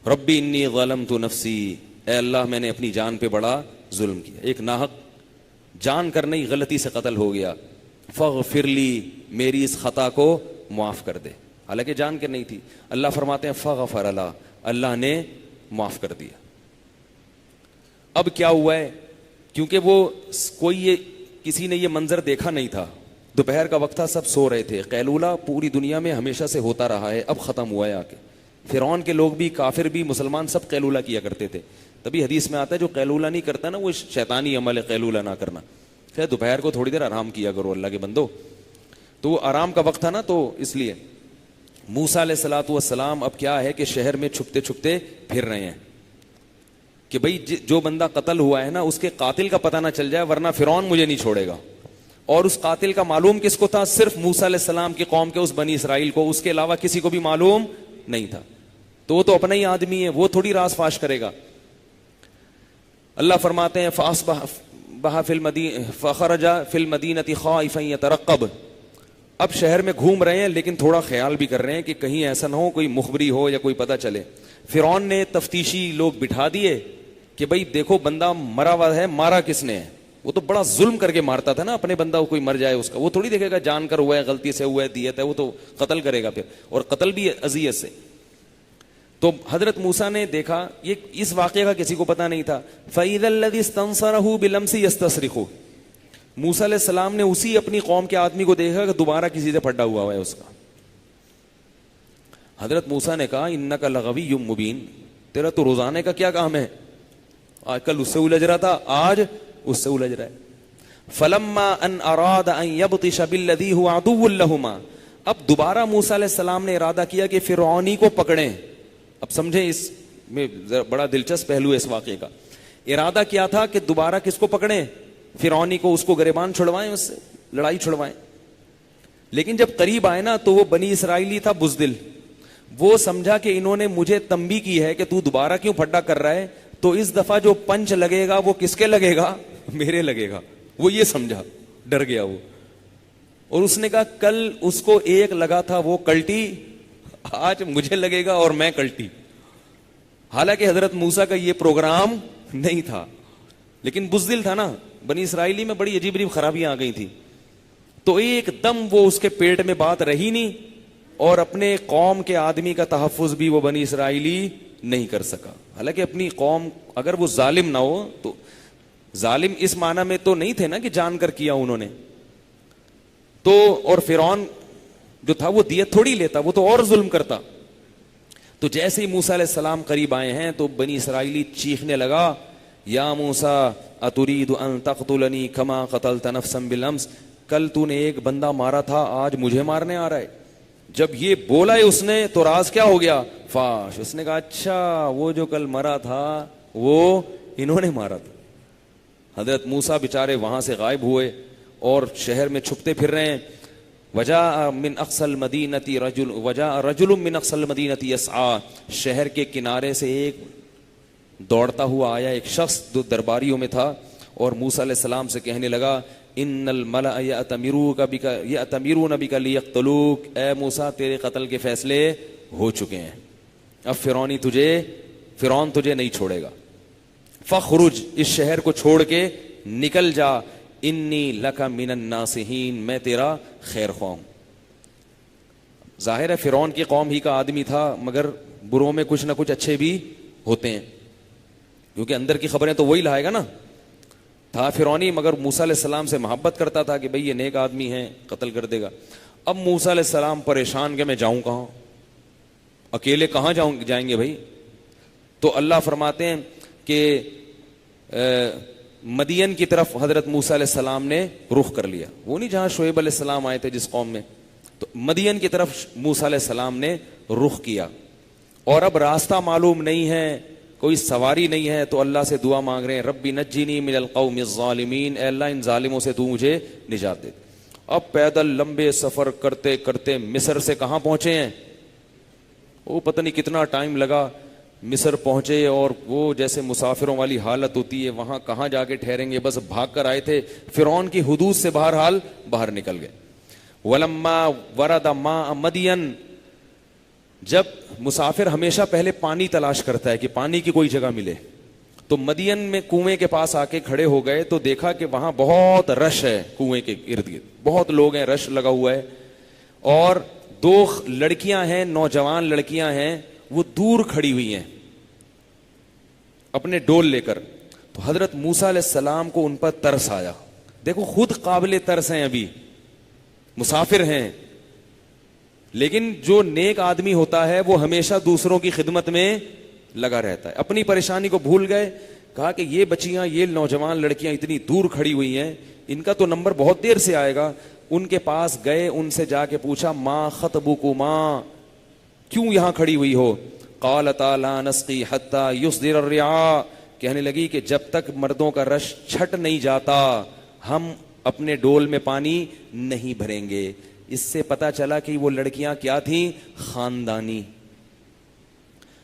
ربی انی ظلمت نفسی، اے اللہ میں نے اپنی جان پہ بڑا ظلم کیا، ایک ناحق جان کر نہیں، غلطی سے قتل ہو گیا. فاغفر لی، میری اس خطا کو معاف کر دے، حالانکہ جان کے نہیں تھی. اللہ فرماتے ہیں فغفر اللہ، اللہ نے معاف کر دیا. اب کیا ہوا ہے؟ کیونکہ وہ کوئی کسی نے یہ منظر دیکھا نہیں تھا، دوپہر کا وقت تھا، سب سو رہے تھے. قیلولہ پوری دنیا میں ہمیشہ سے ہوتا رہا ہے، اب ختم ہوا ہے آ کے. فرعون کے لوگ بھی، کافر بھی، مسلمان سب قیلولہ کیا کرتے تھے. تبھی حدیث میں آتا ہے جو قیلولہ نہیں کرتا نا وہ شیطانی عمل ہے، قیلولہ نہ کرنا. خیر دوپہر کو تھوڑی دیر آرام کیا کرو اللہ کے بندو. تو وہ آرام کا وقت تھا نا، تو اس لیے موسیٰ علیہ الصلوۃ والسلام اب کیا ہے کہ شہر میں چھپتے چھپتے پھر رہے ہیں کہ بھئی جو بندہ قتل ہوا ہے نا اس کے قاتل کا پتہ نہ چل جائے، ورنہ فرعون مجھے نہیں چھوڑے گا. اور اس قاتل کا معلوم کس کو تھا؟ صرف موسیٰ علیہ السلام کی قوم کے اس بنی اسرائیل کو، اس کے علاوہ کسی کو بھی معلوم نہیں تھا. تو وہ تو اپنا ہی آدمی ہے، وہ تھوڑی راز فاش کرے گا. اللہ فرماتے ہیں فخرج فی المدینۃ خائفا یترقب، اب شہر میں گھوم رہے ہیں لیکن تھوڑا خیال بھی کر رہے ہیں کہ کہیں ایسا نہ ہو کوئی مخبری ہو یا کوئی پتہ چلے. فرعون نے تفتیشی لوگ بٹھا دیے کہ بھئی دیکھو بندہ مرا ہوا ہے، مارا کس نے ہے. وہ تو بڑا ظلم کر کے مارتا تھا نا، اپنے بندہ کوئی مر جائے اس کا، وہ تھوڑی دیکھے گا جان کر ہوا ہے، غلطی سے ہوا ہے، دیت ہے، وہ تو قتل کرے گا پھر، اور قتل بھی اذیت سے. تو حضرت موسیٰ نے دیکھا، یہ اس واقعے کا کسی کو پتہ نہیں تھا. فَإِذَا الَّذِي اسْتَنصَرَهُ بِالْأَمْسِ يَسْتَصْرِخُ، موسیٰ علیہ السلام نے اسی اپنی قوم کے آدمی کو دیکھا کہ دوبارہ کسی سے پھڈا ہوا ہے اس کا. حضرت موسیٰ نے کہا اِنَّكَ لَغَوِيٌّ مُبِينٌ، تیرا تو روزانے کا کیا کام ہے؟ آج کل اس سے الجھ رہا تھا، آج اس سے الجھ رہا ہے. فَلَمَّا أَنْ أَرَادَ أَنْ يَبْطِشَ بِالَّذِي هُوَ عَدُوٌّ لَهُمَا، اب دوبارہ موسیٰ علیہ السلام نے ارادہ کیا کہ فرعونی کو پکڑیں. اب سمجھیں اس میں بڑا دلچسپ پہلو ہے اس واقعے کا. ارادہ کیا تھا کہ دوبارہ کس کو پکڑیں؟ فرعونی کو، اس کو گریبان چھڑوائیں، اس سے لڑائی چھڑوائیں. لیکن جب قریب آئے نا تو وہ بنی اسرائیلی تھا بزدل، وہ سمجھا کہ انہوں نے مجھے تنبیہ کی ہے کہ تو دوبارہ کیوں پھڈا کر رہا ہے، تو اس دفعہ جو پنچ لگے گا وہ کس کے لگے گا؟ میرے لگے گا. وہ یہ سمجھا، ڈر گیا وہ. اور اس نے کہا کل اس کو ایک لگا تھا وہ کلٹی، آج مجھے لگے گا اور میں کلٹی. حالانکہ حضرت موسیٰ کا یہ پروگرام نہیں تھا، لیکن بزدل تھا نا، بنی اسرائیلی میں بڑی عجیب عجیب خرابیاں آ گئی تھی. تو ایک دم وہ اس کے پیٹ میں بات رہی نہیں، اور اپنے قوم کے آدمی کا تحفظ بھی وہ بنی اسرائیلی نہیں کر سکا. حالانکہ اپنی قوم اگر وہ ظالم نہ ہو تو, ظالم اس معنی میں تو نہیں تھے نا کہ جان کر کیا انہوں نے تو, اور فرعون جو تھا وہ دیت تھوڑی لیتا, وہ تو اور ظلم کرتا. تو جیسے ہی موسیٰ علیہ السلام قریب آئے ہیں تو بنی اسرائیلی چیخنے لگا, یا موسیٰ اترید ان تقتلنی کما قتلت نفسا بالامس, کل تو نے ایک بندہ مارا تھا, آج مجھے مارنے آ رہا ہے. جب یہ بولا ہے اس نے تو راز کیا ہو گیا, فاش. اس نے کہا اچھا وہ جو کل مرا تھا وہ انہوں نے مارا تھا. حضرت موسیٰ بیچارے وہاں سے غائب ہوئے اور شہر میں چھپتے پھر رہے ہیں. وجاء من اقصى المدینۃ رجل, وجاء رجل من اقصى المدینۃ یسعى, شہر کے کنارے سے ایک دوڑتا ہوا آیا ایک شخص جو درباریوں میں تھا, اور موسیٰ علیہ السلام سے کہنے لگا ان الملأ یأتمرون بک لیقتلوک, اے موسیٰ تیرے قتل کے فیصلے ہو چکے ہیں, اب فرعون تجھے نہیں چھوڑے گا. فخرج, اس شہر کو چھوڑ کے نکل جا, انی لک من الناصحین, میں تیرا خیر خواہ ہوں. ظاہر ہے فرعون کی قوم ہی کا آدمی تھا, مگر بروں میں کچھ نہ کچھ اچھے بھی ہوتے ہیں, کیونکہ اندر کی خبریں تو وہی لائے گا نا. تھا فرعونی مگر موسیٰ علیہ السلام سے محبت کرتا تھا کہ بھئی یہ نیک آدمی ہے, قتل کر دے گا. اب موسیٰ علیہ السلام پریشان کہ میں جاؤں کہاں, اکیلے کہاں جائیں گے بھائی. تو اللہ فرماتے ہیں کہ مدین کی طرف حضرت موسیٰ علیہ السلام نے رخ کر لیا. وہ نہیں جہاں شعیب علیہ السلام آئے تھے جس قوم میں, تو مدین کی طرف موسیٰ علیہ السلام نے رخ کیا. اور اب راستہ معلوم نہیں ہے, کوئی سواری نہیں ہے, تو اللہ سے دعا مانگ رہے ہیں ربی نجنی من القوم الظالمین, اے اللہ ان ظالموں سے تو مجھے نجات دے. اب پیدل لمبے سفر کرتے کرتے مصر سے کہاں پہنچے ہیں, وہ پتہ نہیں کتنا ٹائم لگا. مصر پہنچے اور وہ جیسے مسافروں والی حالت ہوتی ہے, وہاں کہاں جا کے ٹھہریں گے, بس بھاگ کر آئے تھے, فرعون کی حدود سے باہر نکل گئے. ولما ورد ماء مدین, جب مسافر ہمیشہ پہلے پانی تلاش کرتا ہے کہ پانی کی کوئی جگہ ملے, تو مدین میں کنویں کے پاس آ کے کھڑے ہو گئے تو دیکھا کہ وہاں بہت رش ہے, کنویں کے ارد گرد بہت لوگ ہیں, رش لگا ہوا ہے. اور 2 لڑکیاں ہیں, نوجوان لڑکیاں ہیں, وہ دور کھڑی ہوئی ہیں اپنے ڈول لے کر. تو حضرت موسیٰ علیہ السلام کو ان پر ترس آیا. دیکھو خود قابل ترس ہیں, ابھی مسافر ہیں, لیکن جو نیک آدمی ہوتا ہے وہ ہمیشہ دوسروں کی خدمت میں لگا رہتا ہے. اپنی پریشانی کو بھول گئے, کہا کہ یہ بچیاں, یہ نوجوان لڑکیاں اتنی دور کھڑی ہوئی ہیں, ان کا تو نمبر بہت دیر سے آئے گا. ان کے پاس گئے, ان سے جا کے پوچھا ما خطبکما, کیوں یہاں کھڑی ہوئی ہو. قالتا لا نسقی حتی یصدر الرعاء, کہنے لگی کہ جب تک مردوں کا رش چھٹ نہیں جاتا ہم اپنے ڈول میں پانی نہیں بھریں گے. اس سے پتا چلا کہ وہ لڑکیاں کیا تھیں, خاندانی.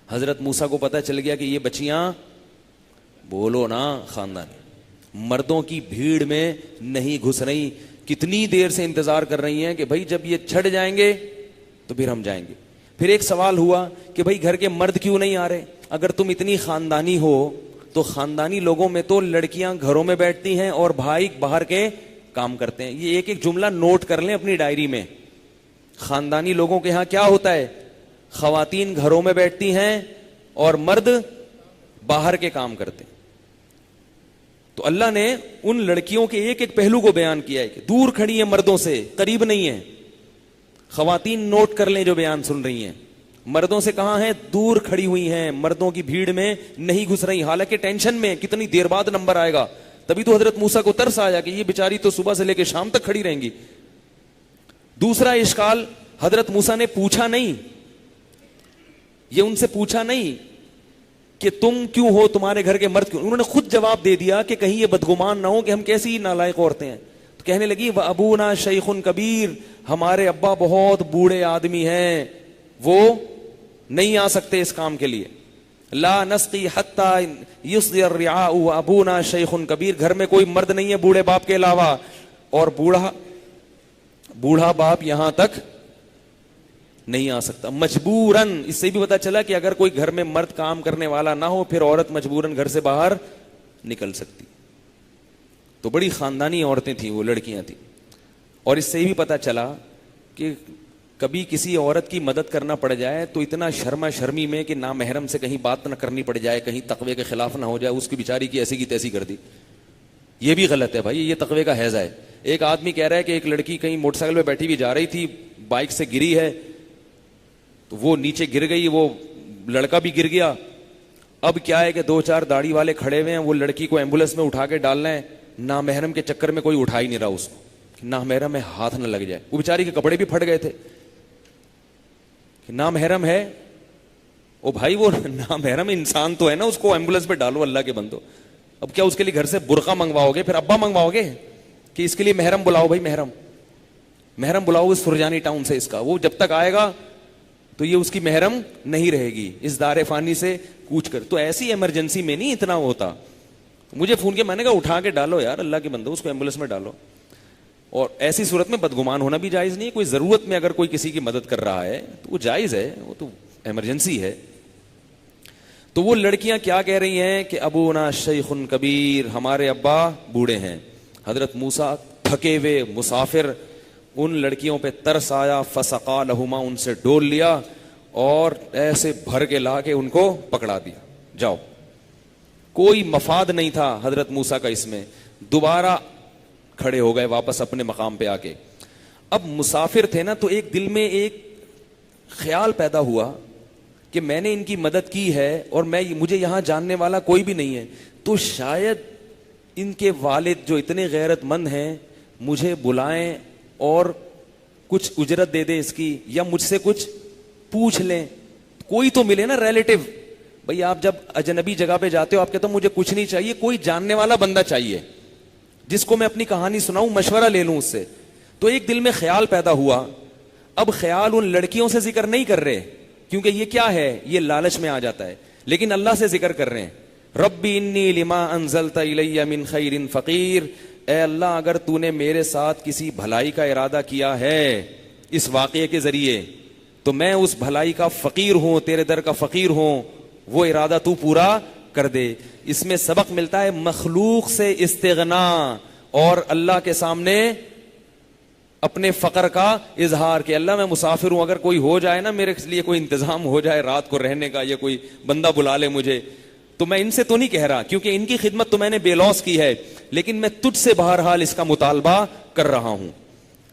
حضرت موسیٰ کو پتا چل گیا کہ یہ بچیاں, بولو نا, خاندانی, مردوں کی بھیڑ میں نہیں گھس رہی. کتنی دیر سے انتظار کر رہی ہیں کہ بھائی جب یہ چھٹ جائیں گے تو پھر ہم جائیں گے. پھر ایک سوال ہوا کہ بھائی گھر کے مرد کیوں نہیں آ رہے, اگر تم اتنی خاندانی ہو تو خاندانی لوگوں میں تو لڑکیاں گھروں میں بیٹھتی ہیں اور بھائی باہر کے کام کرتے ہیں. یہ ایک جملہ نوٹ کر لیں اپنی ڈائری میں. خاندانی لوگوں کے ہاں کیا ہوتا ہے, خواتین گھروں میں بیٹھتی ہیں اور مرد باہر کے کام کرتے ہیں. تو اللہ نے ان لڑکیوں کے ایک پہلو کو بیان کیا ہے کہ دور کھڑی ہیں مردوں سے, قریب نہیں ہیں. خواتین نوٹ کر لیں جو بیان سن رہی ہیں, مردوں سے کہاں ہیں, دور کھڑی ہوئی ہیں, مردوں کی بھیڑ میں نہیں گھس رہی. حالانکہ ٹینشن میں کتنی دیر بعد نمبر آئے گا. تبھی تو حضرت موسیٰ کو ترس آیا کہ یہ بیچاری تو صبح سے لے کے شام تک کھڑی رہیں گی. دوسرا اشکال, حضرت موسیٰ نے پوچھا نہیں, یہ ان سے پوچھا نہیں کہ تم کیوں ہو, تمہارے گھر کے مرد کیوں. انہوں نے خود جواب دے دیا کہ کہیں یہ بدگمان نہ ہو کہ ہم کیسی نالائق عورتیں ہیں. تو کہنے لگی وَأَبُونَا شَيْخٌ کبیر, ہمارے ابا بہت بوڑھے آدمی ہیں, وہ نہیں آ سکتے اس کام کے لیے. لا نسقی حتی یصدر الرعاء وابونا شیخ کبیر, گھر میں کوئی مرد نہیں ہے بوڑھے باپ کے علاوہ, اور بوڑھا باپ یہاں تک نہیں آ سکتا. مجبوراً, اس سے بھی پتا چلا کہ اگر کوئی گھر میں مرد کام کرنے والا نہ ہو پھر عورت مجبوراً گھر سے باہر نکل سکتی. تو بڑی خاندانی عورتیں تھیں وہ, لڑکیاں تھیں. اور اس سے بھی پتا چلا کہ کبھی کسی عورت کی مدد کرنا پڑ جائے تو اتنا شرما شرمی میں کہ نامحرم سے کہیں بات نہ کرنی پڑ جائے, کہیں تقوی کے خلاف نہ ہو جائے, اس کی بیچاری کی ایسی کی تیسی کر دی. یہ بھی غلط ہے بھائی, یہ تقوی کا حیضہ ہے. ایک آدمی کہہ رہا ہے کہ ایک لڑکی کہیں موٹر سائیکل پہ بیٹھی ہوئی جا رہی تھی, بائک سے گری ہے تو وہ نیچے گر گئی, وہ لڑکا بھی گر گیا. اب کیا ہے کہ 2-4 داڑھی والے کھڑے ہوئے ہیں, وہ لڑکی کو ایمبولینس میں اٹھا کے ڈالنا ہے. نامحرم کے چکر میں کوئی اٹھا ہی نہیں رہا اس کو, نامحرم میں ہاتھ نہ لگ جائے. وہ بیچاری کے کپڑے بھی پھٹ گئے تھے. نامحرم ہے او بھائی, وہ نامحرم انسان تو ہے نا, اس کو ایمبولینس پہ ڈالو اللہ کے بندو. اب کیا اس کے لیے گھر سے برقع منگواؤ گے, پھر ابا منگواؤ گے کہ اس کے لیے محرم بلاؤ؟ بھائی محرم بلاؤ اس سرجانی ٹاؤن سے. اس کا وہ جب تک آئے گا تو یہ اس کی محرم نہیں رہے گی, اس دار فانی سے کوچ کر. تو ایسی ایمرجنسی میں نہیں اتنا ہوتا. مجھے فون کیا, میں نے کہا اٹھا کے ڈالو یار اللہ کے بندو, اس کو ایمبولینس میں ڈالو. اور ایسی صورت میں بدگمان ہونا بھی جائز نہیں. کوئی ضرورت میں اگر کوئی کسی کی مدد کر رہا ہے تو وہ جائز ہے, وہ تو ایمرجنسی ہے. تو وہ لڑکیاں کیا کہہ رہی ہیں کہ ابونا شیخ کبیر, ہمارے ابا بوڑھے ہیں. حضرت موسیٰ تھکے ہوئے مسافر, ان لڑکیوں پہ ترس آیا, فسقا لہما, ان سے ڈول لیا اور ایسے بھر کے لا کے ان کو پکڑا دیا. جاؤ. کوئی مفاد نہیں تھا حضرت موسیٰ کا اس میں. دوبارہ کھڑے ہو گئے واپس اپنے مقام پہ آ کے. اب مسافر تھے نا, تو ایک دل میں ایک خیال پیدا ہوا کہ میں نے ان کی مدد کی ہے اور مجھے یہاں جاننے والا کوئی بھی نہیں ہے, تو شاید ان کے والد جو اتنے غیرت مند ہیں مجھے بلائیں اور کچھ اجرت دے دے اس کی, یا مجھ سے کچھ پوچھ لیں, کوئی تو ملے نا ریلیٹو. بھئی آپ جب اجنبی جگہ پہ جاتے ہو آپ کہتے ہو مجھے کچھ نہیں چاہیے, کوئی جاننے والا بندہ چاہیے جس کو میں اپنی کہانی سناؤں, مشورہ لے لوں اس سے. تو ایک دل میں خیال پیدا ہوا. اب خیال ان لڑکیوں سے ذکر نہیں کر رہے کیونکہ یہ کیا ہے, یہ لالچ میں آ جاتا ہے, لیکن اللہ سے ذکر کر رہے ہیں. ربی انی لما انزلت الی من خیر فقیر, اے اللہ اگر تو نے میرے ساتھ کسی بھلائی کا ارادہ کیا ہے اس واقعے کے ذریعے تو میں اس بھلائی کا فقیر ہوں, تیرے در کا فقیر ہوں, وہ ارادہ تو پورا کر دے. اس میں سبق ملتا ہے مخلوق سے استغنا اور اللہ کے سامنے اپنے فقر کا اظہار کہ اللہ میں مسافر ہوں, اگر کوئی ہو جائے نا میرے لیے, کوئی انتظام ہو جائے رات کو رہنے کا, یا کوئی بندہ بلا لے مجھے, تو میں ان سے تو نہیں کہہ رہا کیونکہ ان کی خدمت تو میں نے بے لوث کی ہے, لیکن میں تجھ سے بہرحال اس کا مطالبہ کر رہا ہوں.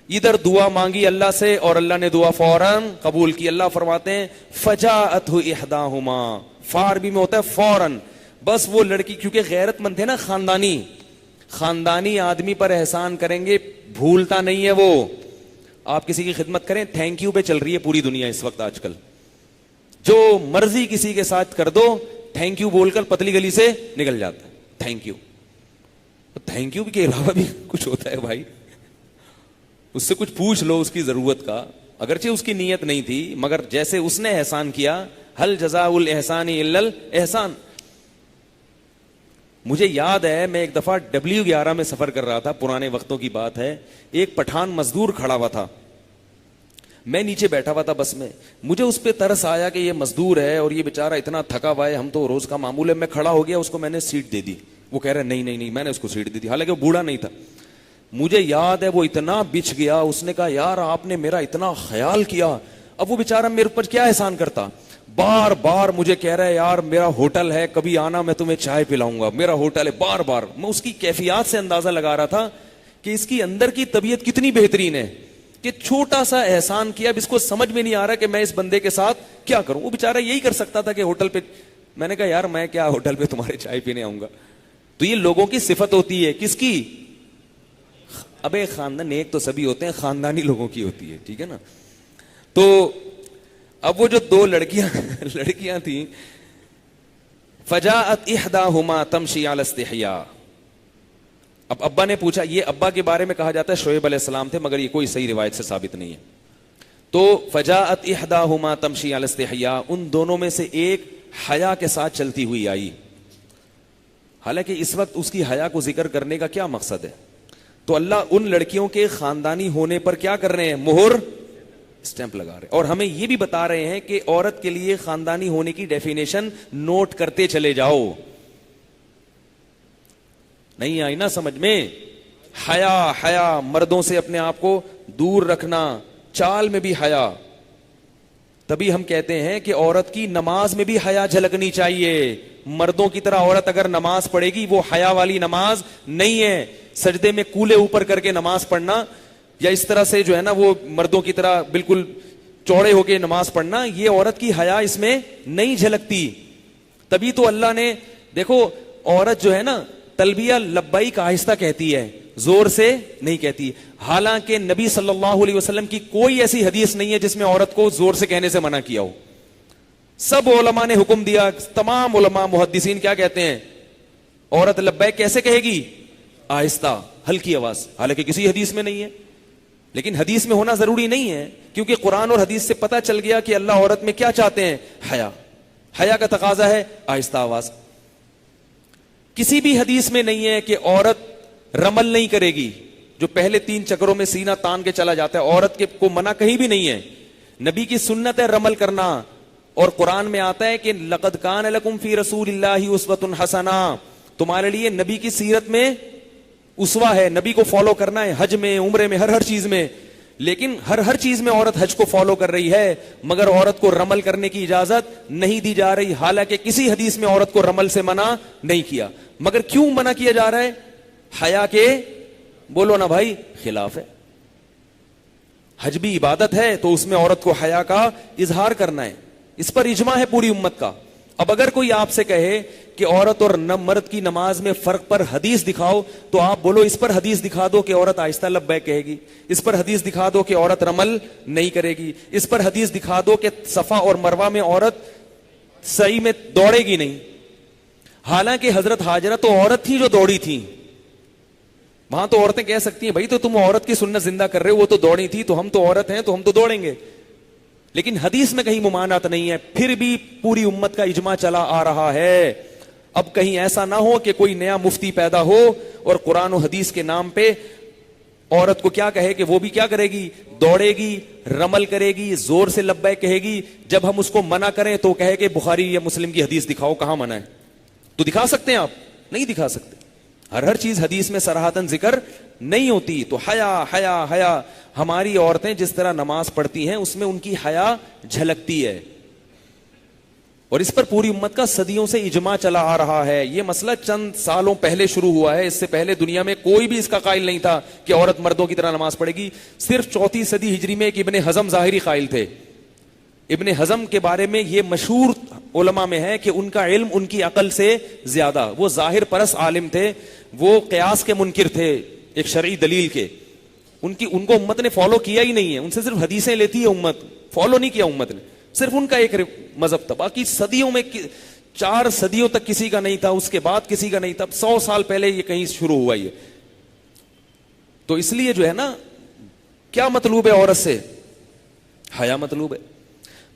ادھر دعا مانگی اللہ سے اور اللہ نے دعا فوراً قبول کی. اللہ فرماتے ہیں فجاءتہ احداہما, فاربی میں ہوتا ہے فوراً. بس وہ لڑکی کیونکہ غیرت مند ہے نا, خاندانی آدمی پر احسان کریں گے بھولتا نہیں ہے وہ. آپ کسی کی خدمت کریں, تھینک یو پہ چل رہی ہے پوری دنیا اس وقت. آج کل جو مرضی کسی کے ساتھ کر دو, تھینک یو بول کر پتلی گلی سے نکل جاتا ہے. تھینک یو, تھینک یو کے علاوہ بھی کچھ ہوتا ہے بھائی, اس سے کچھ پوچھ لو اس کی ضرورت کا, اگرچہ اس کی نیت نہیں تھی مگر جیسے اس نے احسان کیا, ہل جزاء الاحسان الا الاحسان. مجھے یاد ہے میں ایک دفعہ W11 میں سفر کر رہا تھا, پرانے وقتوں کی بات ہے. ایک پٹھان مزدور کھڑا ہوا تھا, میں نیچے بیٹھا ہوا تھا بس میں. مجھے اس پہ ترس آیا کہ یہ مزدور ہے اور یہ بیچارہ اتنا تھکا ہوا ہے, ہم تو روز کا معمول ہے. میں کھڑا ہو گیا, اس کو میں نے سیٹ دے دی. وہ کہہ رہا نہیں, میں نے اس کو سیٹ دے دی, حالانکہ وہ بوڑھا نہیں تھا. مجھے یاد ہے وہ اتنا بچ گیا, اس نے کہا یار آپ نے میرا اتنا خیال کیا. اب وہ بیچارہ میرے اوپر کیا احسان کرتا, بار بار مجھے کہہ رہا ہے یار میرا ہوٹل ہے, کبھی آنا میں تمہیں چائے پلاؤں گا, میرا ہوٹل ہے. بار بار میں اس کی کیفیات سے اندازہ لگا رہا تھا کہ اس کی اندر کی طبیعت کتنی بہترین ہے کہ چھوٹا سا احسان کیا. اب اس کو سمجھ میں نہیں آ رہا کہ میں اس بندے کے ساتھ کیا کروں. وہ بیچارہ یہی کر سکتا تھا کہ ہوٹل پہ, میں نے کہا یار میں کیا ہوٹل پہ تمہارے چائے پینے آؤں گا. تو یہ لوگوں کی صفت ہوتی ہے, کس کی؟ ابے خاندان, ایک تو سبھی ہوتے ہیں, خاندانی لوگوں کی ہوتی ہے, ٹھیک ہے نا. تو اب وہ جو 2 لڑکیاں تھیں, فجاءت احداہما تمشی علی استحیاء. اب ابا نے پوچھا, یہ ابا کے بارے میں کہا جاتا ہے شعیب علیہ السلام تھے, مگر یہ کوئی صحیح روایت سے ثابت نہیں ہے. تو فجاءت احداہما تمشی علی استحیاء, ان دونوں میں سے ایک حیا کے ساتھ چلتی ہوئی آئی. حالانکہ اس وقت اس کی حیا کو ذکر کرنے کا کیا مقصد ہے؟ تو اللہ ان لڑکیوں کے خاندانی ہونے پر کیا کر رہے ہیں, مہر اسٹیمپ لگا رہے ہیں. اور ہمیں یہ بھی بتا رہے ہیں کہ عورت کے لیے خاندانی ہونے کی ڈیفینیشن نوٹ کرتے چلے جاؤ. نہیں آئی نا سمجھ میں؟ حیا مردوں سے اپنے آپ کو دور رکھنا, چال میں بھی حیا. تبھی ہم کہتے ہیں کہ عورت کی نماز میں بھی حیا جھلکنی چاہیے. مردوں کی طرح عورت اگر نماز پڑھے گی وہ حیا والی نماز نہیں ہے. سجدے میں کولے اوپر کر کے نماز پڑھنا یا اس طرح سے جو ہے نا وہ مردوں کی طرح بالکل چوڑے ہو کے نماز پڑھنا, یہ عورت کی حیا اس میں نہیں جھلکتی. تبھی تو اللہ نے دیکھو عورت جو ہے نا تلبیہ لبیک آہستہ کہتی ہے, زور سے نہیں کہتی. حالانکہ نبی صلی اللہ علیہ وسلم کی کوئی ایسی حدیث نہیں ہے جس میں عورت کو زور سے کہنے سے منع کیا ہو. سب علماء نے حکم دیا, تمام علماء محدثین کیا کہتے ہیں, عورت لبیک کیسے کہے گی, آہستہ ہلکی آواز. حالانکہ کسی حدیث میں نہیں ہے, لیکن حدیث میں ہونا ضروری نہیں ہے, کیونکہ قرآن اور حدیث سے پتہ چل گیا کہ اللہ عورت میں کیا چاہتے ہیں, حیا. حیا کا تقاضا ہے آہستہ آواز. کسی بھی حدیث میں نہیں ہے کہ عورت رمل نہیں کرے گی, جو پہلے 3 چکروں میں سینہ تان کے چلا جاتا ہے, عورت کے کو منع کہیں بھی نہیں ہے. نبی کی سنت ہے رمل کرنا, اور قرآن میں آتا ہے کہ لقد کان لکم فی رسول اللہ اسوۃ حسنہ, تمہارے لیے نبی کی سیرت میں اسوہ ہے, نبی کو فالو کرنا ہے, حج میں, عمرے میں, ہر چیز میں. لیکن ہر چیز میں عورت حج کو فالو کر رہی ہے, مگر عورت کو رمل کرنے کی اجازت نہیں دی جا رہی. حالانکہ کسی حدیث میں عورت کو رمل سے منع نہیں کیا, مگر کیوں منع کیا جا رہا ہے, حیا کے, بولو نا بھائی, خلاف ہے. حج بھی عبادت ہے تو اس میں عورت کو حیا کا اظہار کرنا ہے. اس پر اجماع ہے پوری امت کا. اب اگر کوئی آپ سے کہے کہ عورت اور مرد کی نماز میں فرق پر حدیث دکھاؤ, تو آپ بولو اس پر حدیث دکھا دو کہ عورت آہستہ لبیک کہے گی, اس پر حدیث دکھا دو کہ عورت رمل نہیں کرے گی, اس پر حدیث دکھا دو کہ صفا اور مروہ میں عورت سعی میں دوڑے گی نہیں. حالانکہ حضرت ہاجرہ تو عورت تھی جو دوڑی تھی. وہاں تو عورتیں کہہ سکتی ہیں بھائی تو تم عورت کی سنت زندہ کر رہے ہو, وہ تو دوڑی تھی, تو ہم تو عورت ہیں تو ہم تو دوڑیں گے. لیکن حدیث میں کہیں ممانعت نہیں ہے, پھر بھی پوری امت کا اجماع چلا آ رہا ہے. اب کہیں ایسا نہ ہو کہ کوئی نیا مفتی پیدا ہو اور قرآن و حدیث کے نام پہ عورت کو کیا کہے کہ وہ بھی کیا کرے گی, دوڑے گی, رمل کرے گی, زور سے لبیک کہے گی. جب ہم اس کو منع کریں تو کہے کہ بخاری یا مسلم کی حدیث دکھاؤ, کہاں منع ہے؟ تو دکھا سکتے ہیں آپ؟ نہیں دکھا سکتے. ہر چیز حدیث میں صراحتاً ذکر نہیں ہوتی. تو حیا حیا حیا, ہماری عورتیں جس طرح نماز پڑھتی ہیں اس میں ان کی حیا جھلکتی ہے, اور اس پر پوری امت کا صدیوں سے اجماع چلا آ رہا ہے. یہ مسئلہ چند سالوں پہلے شروع ہوا ہے, اس سے پہلے دنیا میں کوئی بھی اس کا قائل نہیں تھا کہ عورت مردوں کی طرح نماز پڑھے گی. صرف 4 صدی ہجری میں ایک ابن حزم ظاہری قائل تھے. ابن حزم کے بارے میں یہ مشہور علماء میں ہے کہ ان کا علم ان کی عقل سے زیادہ, وہ ظاہر پرس عالم تھے, وہ قیاس کے منکر تھے ایک شرعی دلیل کے. ان کو امت نے فالو کیا ہی نہیں ہے, ان سے صرف حدیثیں لیتی ہے امت, فالو نہیں کیا امت نے, صرف ان کا ایک مذہب تھا. باقی صدیوں میں 4 صدیوں تک کسی کا نہیں تھا, اس کے بعد کسی کا نہیں تھا, 100 سال پہلے یہ کہیں شروع ہوا یہ. تو اس لیے جو ہے نا, کیا مطلوب ہے عورت سے, حیا مطلوب ہے.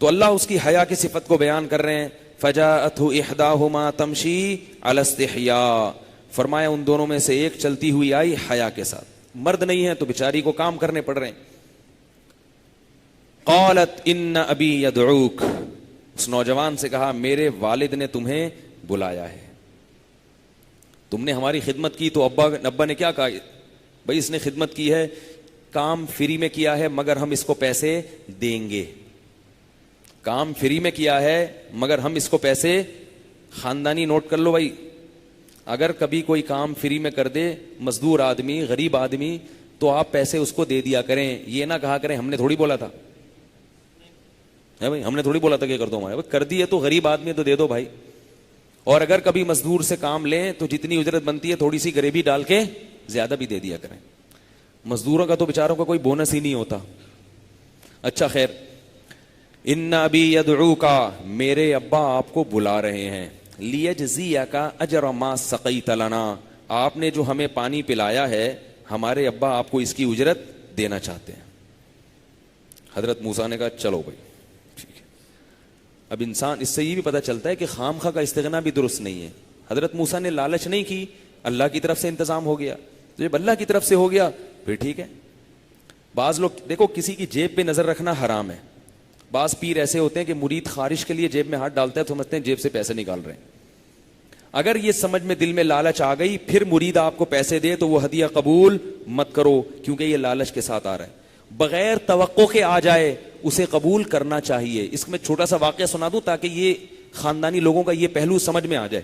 تو اللہ اس کی حیا کی صفت کو بیان کر رہے ہیں. فجاءته احداهما تمشي على استحياء, فرمایا ان دونوں میں سے ایک چلتی ہوئی آئی حیا کے ساتھ. مرد نہیں ہے تو بیچاری کو کام کرنے پڑ رہے ہیں. قالت ان ابی یدعوک, اس نوجوان سے کہا میرے والد نے تمہیں بلایا ہے. تم نے ہماری خدمت کی. تو ابا نے کیا کہا, بھائی اس نے خدمت کی ہے, کام فری میں کیا ہے مگر ہم اس کو پیسے دیں گے. کام فری میں کیا ہے مگر ہم اس کو پیسے, خاندانی نوٹ کر لو بھائی, اگر کبھی کوئی کام فری میں کر دے مزدور آدمی, غریب آدمی, تو آپ پیسے اس کو دے دیا کریں. یہ نہ کہا کریں ہم نے تھوڑی بولا تھا, بھائی ہم نے تھوڑی بولا تھا کہ کر دو ہمارے, کر دی ہے تو غریب آدمی تو دے دو بھائی. اور اگر کبھی مزدور سے کام لیں تو جتنی اجرت بنتی ہے تھوڑی سی غریبی ڈال کے زیادہ بھی دے دیا کریں. مزدوروں کا تو بیچاروں کا کوئی بونس ہی نہیں ہوتا. اچھا خیر, ان ابی یدعوکا, میرے ابا آپ کو بلا رہے ہیں, لیجزیک اجر ما سقیت لنا, آپ نے جو ہمیں پانی پلایا ہے ہمارے ابا آپ کو اس کی اجرت دینا چاہتے ہیں. حضرت موسیٰ نے کہا چلو بھائی ٹھیک ہے. اب انسان اس سے یہ بھی پتہ چلتا ہے کہ خامخواہ کا استغنا بھی درست نہیں ہے. حضرت موسیٰ نے لالچ نہیں کی, اللہ کی طرف سے انتظام ہو گیا. تو جب اللہ کی طرف سے ہو گیا پھر ٹھیک ہے. بعض لوگ دیکھو کسی کی جیب پہ نظر رکھنا حرام ہے. بعض پیر ایسے ہوتے ہیں کہ مرید خارش کے لیے جیب میں ہاتھ ڈالتا ہے تو سمجھتے ہیں جیب سے پیسے نکال رہے ہیں. اگر یہ سمجھ میں دل میں لالچ آ گئی پھر مرید آپ کو پیسے دے تو وہ ہدیہ قبول مت کرو, کیونکہ یہ لالچ کے ساتھ آ رہا ہے. بغیر توقع کے آ جائے اسے قبول کرنا چاہیے. اس میں چھوٹا سا واقعہ سنا دوں تاکہ یہ خاندانی لوگوں کا یہ پہلو سمجھ میں آ جائے.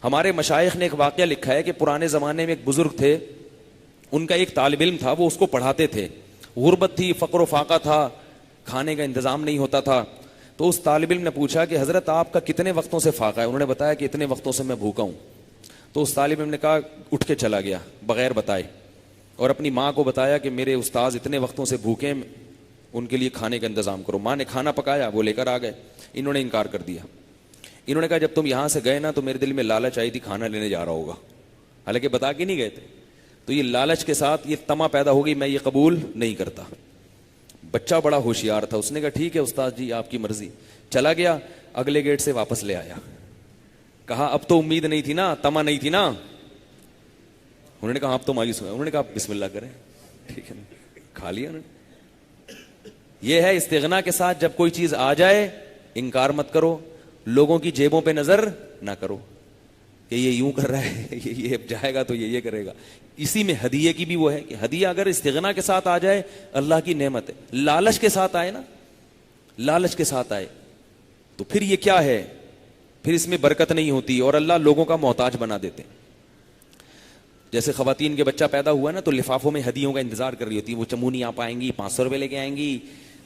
ہمارے مشائخ نے ایک واقعہ لکھا ہے کہ پرانے زمانے میں ایک بزرگ تھے, ان کا ایک طالب علم تھا, وہ اس کو پڑھاتے تھے. غربت تھی, فقر و فاقہ تھا, کھانے کا انتظام نہیں ہوتا تھا. تو اس طالب علم نے پوچھا کہ حضرت آپ کا کتنے وقتوں سے فاقہ ہے؟ انہوں نے بتایا کہ اتنے وقتوں سے میں بھوکا ہوں. تو اس طالب علم نے کہا, اٹھ کے چلا گیا بغیر بتائے, اور اپنی ماں کو بتایا کہ میرے استاذ اتنے وقتوں سے بھوکے ہیں, ان کے لیے کھانے کا انتظام کرو. ماں نے کھانا پکایا, وہ لے کر آ گئے. انہوں نے انکار کر دیا. انہوں نے کہا جب تم یہاں سے گئے نا تو میرے دل میں لالچ آئی تھی کھانا لینے جا رہا ہوگا, حالانکہ بتا کے نہیں گئے تھے. تو یہ لالچ کے ساتھ یہ تما پیدا ہوگی, میں یہ قبول نہیں کرتا. بچہ بڑا ہوشیار تھا, اس نے کہا ٹھیک ہے استاد جی آپ کی مرضی. چلا گیا, اگلے گیٹ سے واپس لے آیا. کہا اب تو امید نہیں تھی نا, تما نہیں تھی نا. انہوں نے کہا آپ تو مایوس ہوئے. انہوں نے کہا بسم اللہ کریں, ٹھیک ہے کھا لیا. یہ ہے استغنا کے ساتھ جب کوئی چیز آ جائے انکار مت کرو, لوگوں کی جیبوں پہ نظر نہ کرو کہ یہ یوں کر رہا ہے, یہ جائے گا تو یہ کرے گا. اسی میں ہدیے کی بھی وہ ہے کہ ہدیہ اگر استغنا کے ساتھ آ جائے اللہ کی نعمت ہے. لالچ کے ساتھ آئے نا, لالچ کے ساتھ آئے تو پھر یہ کیا ہے, پھر اس میں برکت نہیں ہوتی اور اللہ لوگوں کا محتاج بنا دیتے. جیسے خواتین کے بچہ پیدا ہوا نا تو لفافوں میں ہدیوں کا انتظار کر رہی ہوتی. وہ چمونی آپ آئیں گی 500 روپے لے کے آئیں گی,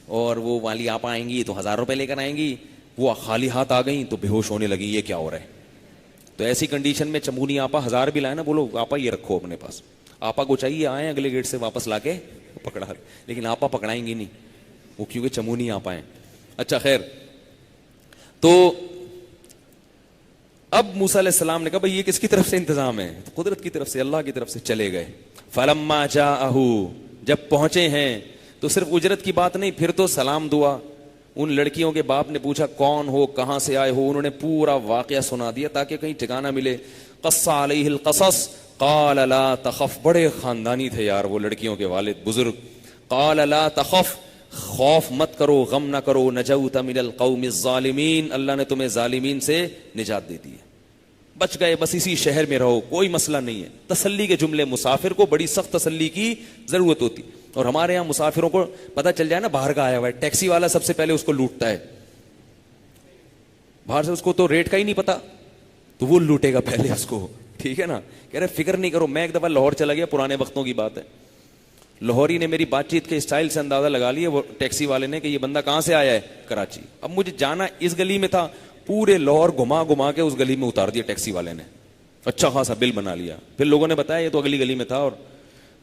اور وہ والی آپ آئیں گی تو 1000 روپے لے کر آئیں گی. وہ خالی ہاتھ آ گئیں تو بے ہوش ہونے لگی, یہ کیا ہو رہا ہے. تو ایسی کنڈیشن میں چمونی آپا 1000 بھی لائے نا, بولو آپا یہ رکھو اپنے پاس. آپا کو چاہیے آئیں اگلے گیٹ سے واپس لا کے پکڑا, لیکن آپا پکڑائیں گی نہیں, وہ کیونکہ چمونی آپا ہیں. اچھا خیر, تو اب موسیٰ علیہ السلام نے کہا بھئی یہ کس کی طرف سے انتظام ہے؟ تو قدرت کی طرف سے, اللہ کی طرف سے. چلے گئے. فلما جاءہ, جب پہنچے ہیں تو صرف اجرت کی بات نہیں, پھر تو سلام دعا. ان لڑکیوں کے باپ نے پوچھا کون ہو, کہاں سے آئے ہو؟ انہوں نے پورا واقعہ سنا دیا تاکہ کہیں ٹھکانہ ملے. قص علیہ القصص قال لا تخف, بڑے خاندانی تھے یار وہ لڑکیوں کے والد بزرگ. قال لا تخف, خوف مت کرو, غم نہ کرو. نجوت من القوم الظالمین, اللہ نے تمہیں ظالمین سے نجات دے دی ہے, بچ گئے, بس اسی شہر میں رہو, کوئی مسئلہ نہیں ہے. تسلی کے جملے, مسافر کو بڑی سخت تسلی کی ضرورت ہوتی. اور ہمارے یہاں مسافروں کو پتہ چل جائے نا باہر کا آیا ہوا ہے, ٹیکسی والا سب سے پہلے اس کو لوٹتا ہے. باہر سے اس کو تو ریٹ کا ہی نہیں پتا, تو وہ لوٹے گا پہلے اس کو, ٹھیک ہے نا. کہہ رہے فکر نہیں کرو. میں ایک دفعہ لاہور چلا گیا, پرانے وقتوں کی بات ہے. لاہوری نے میری بات چیت کے اسٹائل سے اندازہ لگا لیا, وہ ٹیکسی والے نے, کہ یہ بندہ کہاں سے آیا ہے, کراچی. اب مجھے جانا اس گلی میں تھا, پورے لاہور گھما گھما کے اس گلی میں اتار دیا ٹیکسی والے نے. اچھا خاصا بل بنا لیا. پھر لوگوں نے بتایا یہ تو اگلی گلی میں تھا. اور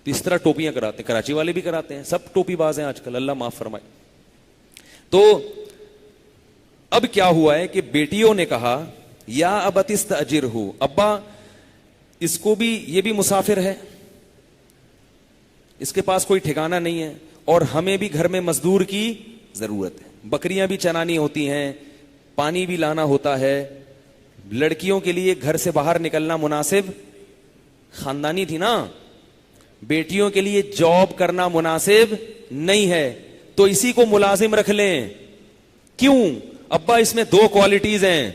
اس طرح ٹوپیاں کراتے ہیں, کراچی والے بھی کراتے ہیں, سب ٹوپی باز ہیں آج کل, اللہ معاف فرمائے. تو اب کیا ہوا ہے کہ بیٹیوں نے کہا یا ابت استاجرہ, ابا اس کو بھی, یہ بھی مسافر ہے, اس کے پاس کوئی ٹھکانہ نہیں ہے, اور ہمیں بھی گھر میں مزدور کی ضرورت ہے. بکریاں بھی چرانی ہوتی ہیں, پانی بھی لانا ہوتا ہے. لڑکیوں کے لیے گھر سے باہر نکلنا مناسب, خاندانی تھی نا, بیٹیوں کے لیے جاب کرنا مناسب نہیں ہے, تو اسی کو ملازم رکھ لیں. کیوں ابا؟ اس میں 2 کوالٹیز ہیں,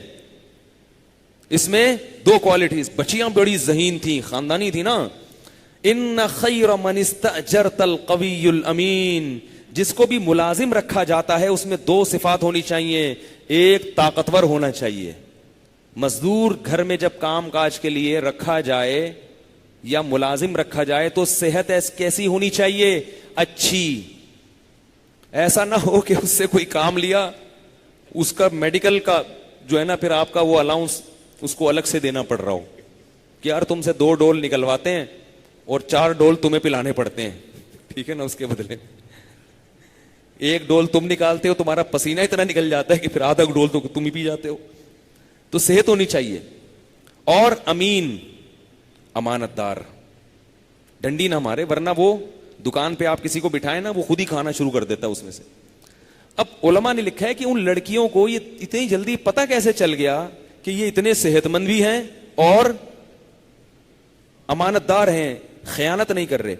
اس میں 2 کوالٹیز. بچیاں بڑی ذہین تھیں, خاندانی تھی نا. ان خیر من استاجرت القوی الامین, جس کو بھی ملازم رکھا جاتا ہے اس میں 2 صفات ہونی چاہیے. ایک, طاقتور ہونا چاہیے. مزدور گھر میں جب کام کاج کے لیے رکھا جائے یا ملازم رکھا جائے تو صحت کیسی ہونی چاہیے؟ اچھی. ایسا نہ ہو کہ اس سے کوئی کام لیا, اس کا میڈیکل کا جو ہے نا پھر آپ کا وہ الاؤنس اس کو الگ سے دینا پڑ رہا ہو, کہ یار تم سے 2 ڈول نکلواتے ہیں اور 4 ڈول تمہیں پلانے پڑتے ہیں, ٹھیک ہے نا. اس کے بدلے 1 ڈول تم نکالتے ہو, تمہارا پسینہ اتنا نکل جاتا ہے کہ پھر آدھا ڈول تو تم ہی پی جاتے ہو. تو صحت ہونی چاہیے. اور امین, امانت دار, ڈنڈی نہ مارے, ورنہ وہ دکان پہ آپ کسی کو بٹھائے نا وہ خود ہی کھانا شروع کر دیتا ہے اس میں سے. اب علماء نے لکھا ہے کہ ان لڑکیوں کو یہ اتنی جلدی پتہ کیسے چل گیا کہ یہ اتنے صحت مند بھی ہیں اور امانت دار ہیں, خیانت نہیں کر رہے.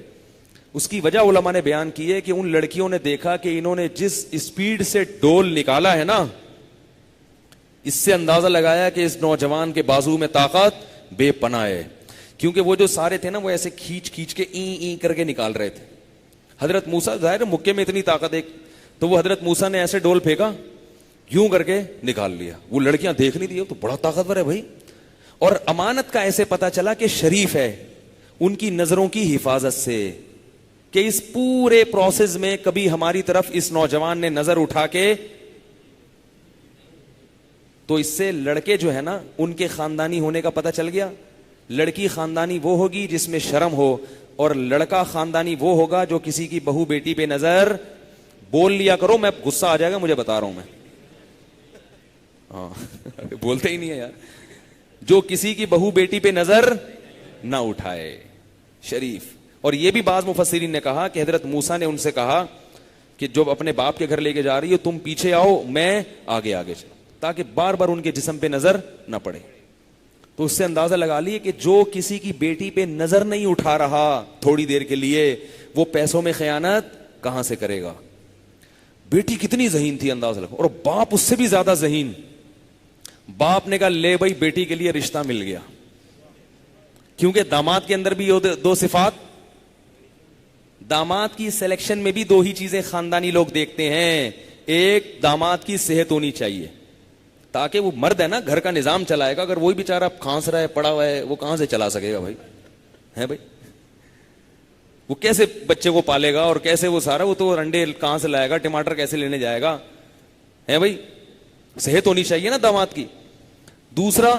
اس کی وجہ علماء نے بیان کی ہے کہ ان لڑکیوں نے دیکھا کہ انہوں نے جس اسپیڈ سے ڈول نکالا ہے نا, اس سے اندازہ لگایا کہ اس نوجوان کے بازو میں طاقت بے پناہ ہے. کیونکہ وہ جو سارے تھے نا وہ ایسے کھینچ کھینچ کے این کر کے نکال رہے تھے. حضرت موسیٰ ظاہر مکے میں اتنی طاقت ہے تو وہ حضرت موسیٰ نے ایسے ڈول پھینکا, یوں کر کے نکال لیا. وہ لڑکیاں دیکھ نہیں دی, تو بڑا طاقتور ہے بھائی. اور امانت کا ایسے پتا چلا کہ شریف ہے ان کی نظروں کی حفاظت سے, کہ اس پورے پروسیس میں کبھی ہماری طرف اس نوجوان نے نظر اٹھا کے, تو اس سے لڑکے جو ہے نا ان کے خاندانی ہونے کا پتہ چل گیا. لڑکی خاندانی وہ ہوگی جس میں شرم ہو, اور لڑکا خاندانی وہ ہوگا جو کسی کی بہو بیٹی پہ نظر, بول لیا کرو, میں غصہ آ جائے گا مجھے بتا رہا ہوں میں, ہاں بولتے ہی نہیں ہے یار, جو کسی کی بہو بیٹی پہ نظر نہ اٹھائے, شریف. اور یہ بھی بعض مفسرین نے کہا کہ حضرت موسیٰ نے ان سے کہا کہ جو اپنے باپ کے گھر لے کے جا رہی ہو تم پیچھے آؤ, میں آگے آگے چلوں, تاکہ بار بار ان کے جسم پہ نظر نہ پڑے. تو اس سے اندازہ لگا لیے کہ جو کسی کی بیٹی پہ نظر نہیں اٹھا رہا تھوڑی دیر کے لیے, وہ پیسوں میں خیانت کہاں سے کرے گا. بیٹی کتنی ذہین تھی اندازہ لگا, اور باپ اس سے بھی زیادہ ذہین. باپ نے کہا لے بھائی بیٹی کے لیے رشتہ مل گیا, کیونکہ داماد کے اندر بھی دو صفات, داماد کی سلیکشن میں بھی دو ہی چیزیں خاندانی لوگ دیکھتے ہیں. ایک, داماد کی صحت ہونی چاہیے, تاکہ وہ مرد ہے نا گھر کا نظام چلائے گا. اگر وہی بیچارہ کھانس رہا ہے پڑا ہوا ہے, وہ کہاں سے چلا سکے گا بھائی, ہے بھائی, وہ کیسے بچے کو پالے گا, اور کیسے وہ سارا, وہ تو انڈے کہاں سے لائے گا, ٹماٹر کیسے لینے جائے گا, ہے بھائی. صحت ہونی چاہیے نا داماد کی. دوسرا,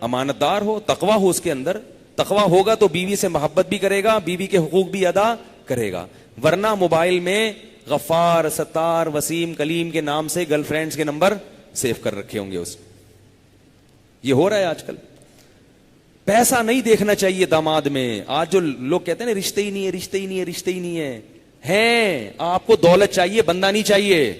امانت دار ہو, تقویٰ ہو اس کے اندر. تقویٰ ہوگا تو بیوی سے محبت بھی کرے گا, بیوی کے حقوق بھی ادا کرے گا. ورنہ موبائل میں غفار, ستار, وسیم, کلیم کے نام سے گرل فرینڈز کے نمبر سیو کر رکھے ہوں گے اس. یہ ہو رہا ہے آج کل. پیسہ نہیں دیکھنا چاہیے داماد میں. آج جو لوگ کہتے ہیں نا رشتے ہی نہیں ہے, رشتے ہی نہیں ہے, رشتے ہی نہیں ہے, ہیں. آپ کو دولت چاہیے, بندہ نہیں چاہیے.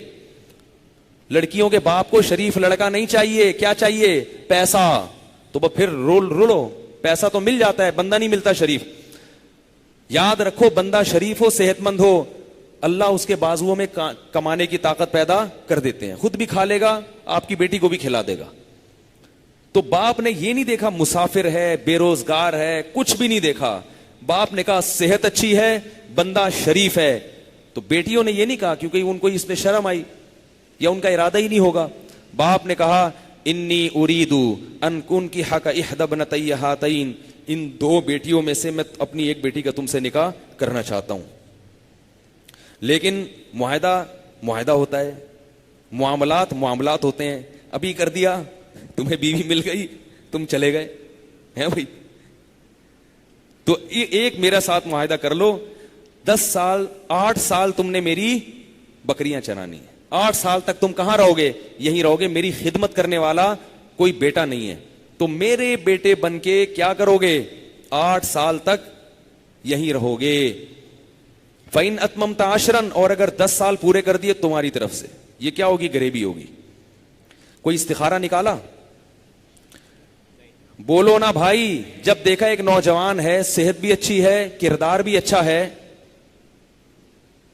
لڑکیوں کے باپ کو شریف لڑکا نہیں چاہیے, کیا چاہیے, پیسہ. تو پھر رولو, پیسہ تو مل جاتا ہے, بندہ نہیں ملتا شریف. یاد رکھو, بندہ شریف ہو, صحت مند ہو, اللہ اس کے بازوؤں میں کمانے کی طاقت پیدا کر دیتے ہیں. خود بھی کھا لے گا, آپ کی بیٹی کو بھی کھلا دے گا. تو باپ نے یہ نہیں دیکھا مسافر ہے, بے روزگار ہے, کچھ بھی نہیں دیکھا. باپ نے کہا صحت اچھی ہے, بندہ شریف ہے. تو بیٹیوں نے یہ نہیں کہا کیونکہ ان کو اس میں شرم آئی یا ان کا ارادہ ہی نہیں ہوگا. باپ نے کہا انی اریدو ان کن کی حق احدی ابنتی ہاتین, ان دو بیٹیوں میں سے میں اپنی ایک بیٹی کا تم سے نکاح کرنا چاہتا ہوں. لیکن معاہدہ ہوتا ہے, معاملات ہوتے ہیں. ابھی کر دیا, تمہیں بیوی مل گئی, تم چلے گئے, ہیں بھائی. تو ایک میرا ساتھ معاہدہ کر لو, 10 سال 8 سال تم نے میری بکریاں چرانی, 8 سال تک تم کہاں رہو گے, یہیں رہو گے. میری خدمت کرنے والا کوئی بیٹا نہیں ہے, تو میرے بیٹے بن کے کیا کرو گے, 8 سال تک یہیں رہو گے. فَإِنْ أَتْمَمْتَ عَشْرًا, اور اگر 10 سال پورے کر دیے تمہاری طرف سے, یہ کیا ہوگی, غریبی ہوگی. کوئی استخارہ نکالا, بولو نا بھائی. جب دیکھا ایک نوجوان ہے, صحت بھی اچھی ہے, کردار بھی اچھا ہے,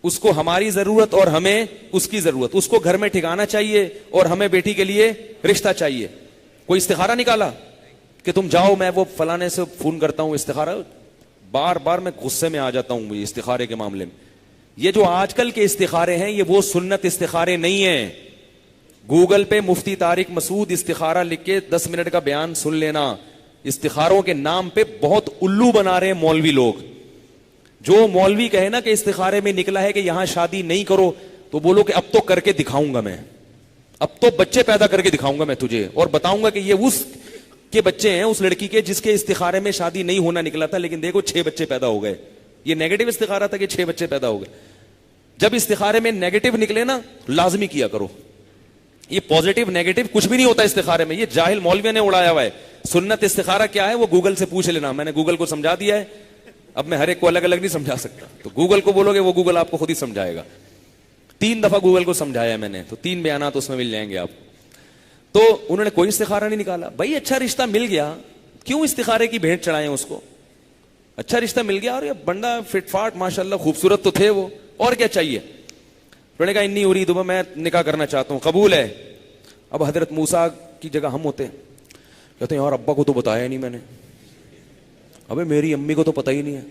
اس کو ہماری ضرورت اور ہمیں اس کی ضرورت, اس کو گھر میں ٹھکانا چاہیے اور ہمیں بیٹی کے لیے رشتہ چاہیے. کوئی استخارہ نکالا کہ تم جاؤ, میں وہ فلانے سے فون کرتا ہوں. استخارہ بار بار میں غصے میں آ جاتا ہوں استخارے کے معاملے میں. یہ جو آج کل کے استخارے ہیں, یہ وہ سنت استخارے نہیں ہیں. گوگل پہ مفتی طارق مسعود استخارہ لکھ کے 10 منٹ کا بیان سن لینا. استخاروں کے نام پہ بہت الو بنا رہے ہیں مولوی لوگ. جو مولوی کہے نا کہ استخارے میں نکلا ہے کہ یہاں شادی نہیں کرو, تو بولو کہ اب تو کر کے دکھاؤں گا میں, اب تو بچے پیدا کر کے دکھاؤں گا میں تجھے, اور بتاؤں گا کہ یہ اس کے بچے ہیں, اس لڑکی کے جس کے استخارے میں شادی نہیں ہونا نکلا تھا, لیکن دیکھو 6 بچے پیدا ہو گئے. یہ نیگیٹو استخارہ تھا کہ 6 بچے پیدا ہو گئے. جب استخارے میں نیگیٹو نکلے نا, لازمی کیا کرو. یہ پازیٹو نیگیٹو کچھ بھی نہیں ہوتا استخارے میں, یہ جاہل مولویوں نے اڑایا ہوا ہے. سنت استخارہ کیا ہے وہ گوگل سے پوچھ لینا, میں نے گوگل کو سمجھا دیا ہے. اب میں ہر ایک کو الگ الگ نہیں سمجھا سکتا, تو گوگل کو بولو گے وہ گوگل آپ کو خود ہی سمجھائے گا. 3 دفعہ گوگل کو سمجھایا میں نے, تو 3 بیانات اس میں مل جائیں گے آپ. تو انہوں نے کوئی استخارہ نہیں نکالا. بھائی اچھا رشتہ مل گیا, کیوں استخارے کی بھیٹ چڑھائیں اس کو. اچھا رشتہ مل گیا, اور یہ بندہ فٹ فاٹ ماشاءاللہ خوبصورت تو تھے وہ, اور کیا چاہیے. انہوں نے کہا انی اريد, میں نکاح کرنا چاہتا ہوں, قبول ہے. اب حضرت موسیٰ کی جگہ ہم ہوتے, کہتے ہیں یار ابا کو تو بتایا نہیں میں نے, ابے میری امی کو تو پتہ ہی نہیں ہے,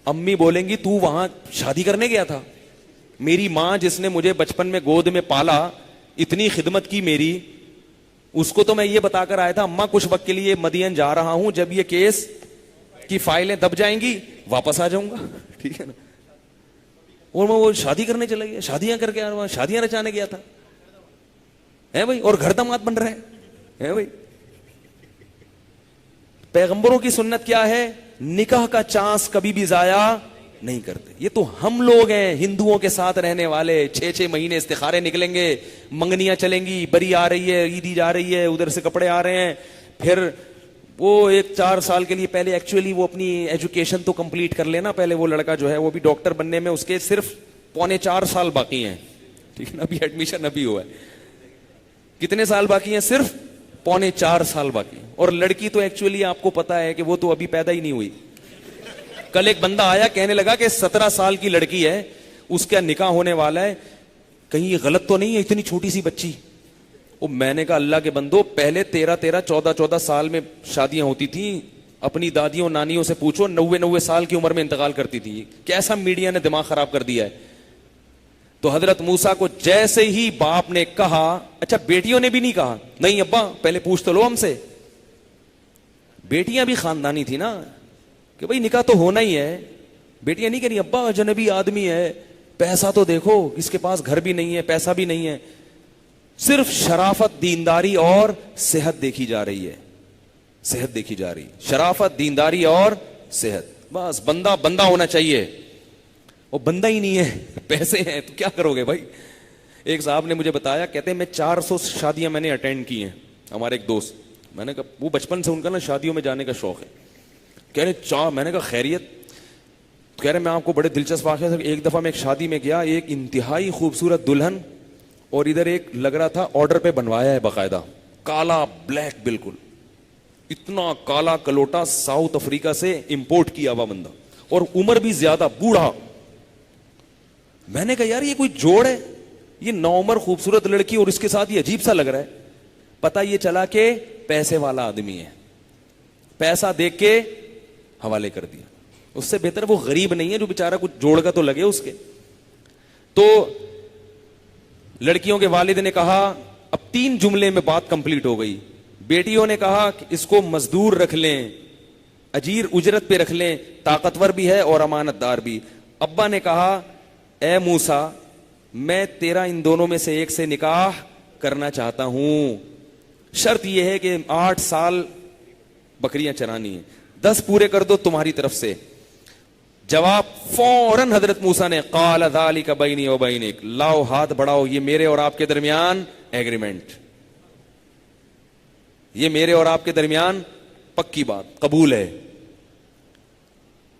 امی بولیں گی تو وہاں شادی کرنے گیا تھا. میری ماں جس نے مجھے بچپن میں گود میں پالا, اتنی خدمت کی میری, اس کو تو میں یہ بتا کر آیا تھا اماں کچھ وقت کے لیے مدین جا رہا ہوں, جب یہ کیس کی فائلیں دب جائیں گی واپس آ جاؤں گا, ٹھیک ہے نا. اور میں وہ شادی کرنے چلا گیا, شادیاں کر کے شادیاں رچانے گیا تھا ہے بھائی, اور گھر داماد بن رہے ہیں بھائی. پیغمبروں کی سنت کیا ہے؟ نکاح کا چانس کبھی بھی ضائع نہیں کرتے. یہ تو ہم لوگ ہیں ہندوؤں کے ساتھ رہنے والے, 6 مہینے استخارے نکلیں گے, منگنیاں چلیں گی, بری آ رہی ہے, عیدی جا رہی ہے, ادھر سے کپڑے آ رہے ہیں, پھر وہ 4 سال کے لیے پہلے ایکچولی وہ اپنی ایجوکیشن تو کمپلیٹ کر لینا. پہلے وہ لڑکا جو ہے وہ بھی ڈاکٹر بننے میں اس کے صرف 3.25 سال باقی ہیں, ٹھیک ہے نا, ابھی ایڈمیشن ابھی ہوا ہے. کتنے سال باقی ہیں؟ صرف 3.25 سال باقی. اور لڑکی تو ایکچولی آپ کو پتا ہے کہ وہ تو ابھی پیدا ہی نہیں ہوئی. کل ایک بندہ آیا کہنے لگا کہ 17 سال کی لڑکی ہے, اس کا نکاح ہونے والا ہے, کہیں یہ غلط تو نہیں ہے اتنی چھوٹی سی بچی. میں نے کہا اللہ کے بندو, پہلے 13 14 سال میں شادیاں ہوتی تھیں, اپنی دادیوں نانیوں سے پوچھو 90 سال کی عمر میں انتقال کرتی تھی. کیسا میڈیا نے دماغ خراب کر دیا ہے. تو حضرت موسیٰ کو جیسے ہی باپ نے کہا, اچھا بیٹیوں نے بھی نہیں کہا نہیں ابا پہلے پوچھ تو لو ہم سے. بیٹیاں بھی خاندانی تھی نا کہ بھئی نکاح تو ہونا ہی ہے. بیٹیاں نہیں کہہ رہی ابا اجنبی آدمی ہے, پیسہ تو دیکھو اس کے پاس گھر بھی نہیں ہے, پیسہ بھی نہیں ہے. صرف شرافت, دینداری اور صحت دیکھی جا رہی ہے, صحت دیکھی جا رہی, شرافت, دینداری اور صحت. بس بندہ بندہ ہونا چاہیے. وہ بندہ ہی نہیں ہے, پیسے ہیں تو کیا کرو گے بھائی. ایک صاحب نے مجھے بتایا, کہتے ہیں میں 400 شادیاں میں نے اٹینڈ کی ہیں. ہمارے ایک دوست, میں نے کہا وہ بچپن سے ان کا نا شادیوں میں جانے کا شوق ہے. کہہ رہے میں نے کہا خیریت؟ کہہ رہے میں آپ کو بڑے دلچسپ واقعہ. ایک دفعہ میں ایک شادی میں گیا, ایک انتہائی خوبصورت دلہن, اور ادھر ایک لگ رہا تھا آرڈر پہ بنوایا ہے باقاعدہ, کالا بلیک بالکل, اتنا کالا کلوٹا ساؤتھ افریقہ سے امپورٹ کیا ہوا بندہ, اور عمر بھی زیادہ, بوڑھا. میں نے کہا یار یہ کوئی جوڑ ہے, یہ نوعمر خوبصورت لڑکی اور اس کے ساتھ یہ عجیب سا لگ رہا ہے. پتہ یہ چلا کہ پیسے والا آدمی ہے, پیسہ دیکھ کے حوالے کر دیا. اس سے بہتر وہ غریب نہیں ہے جو بیچارہ کچھ جوڑ کا تو لگے اس کے. تو لڑکیوں کے والد نے کہا, اب 3 جملے میں بات کمپلیٹ ہو گئی. بیٹیوں نے کہا کہ اس کو مزدور رکھ لیں, اجیر اجرت پہ رکھ لیں, طاقتور بھی ہے اور امانت دار بھی. ابا نے کہا اے موسیٰ میں تیرا ان دونوں میں سے ایک سے نکاح کرنا چاہتا ہوں, شرط یہ ہے کہ 8 سال بکریاں چرانی ہیں, 10 پورے کر دو تمہاری طرف سے. جواب فوراً حضرت موسیٰ نے, قال ذالک بینی و بینک, لاؤ ہاتھ بڑھاؤ, یہ میرے اور آپ کے درمیان ایگریمنٹ, یہ میرے اور آپ کے درمیان پکی بات, قبول ہے.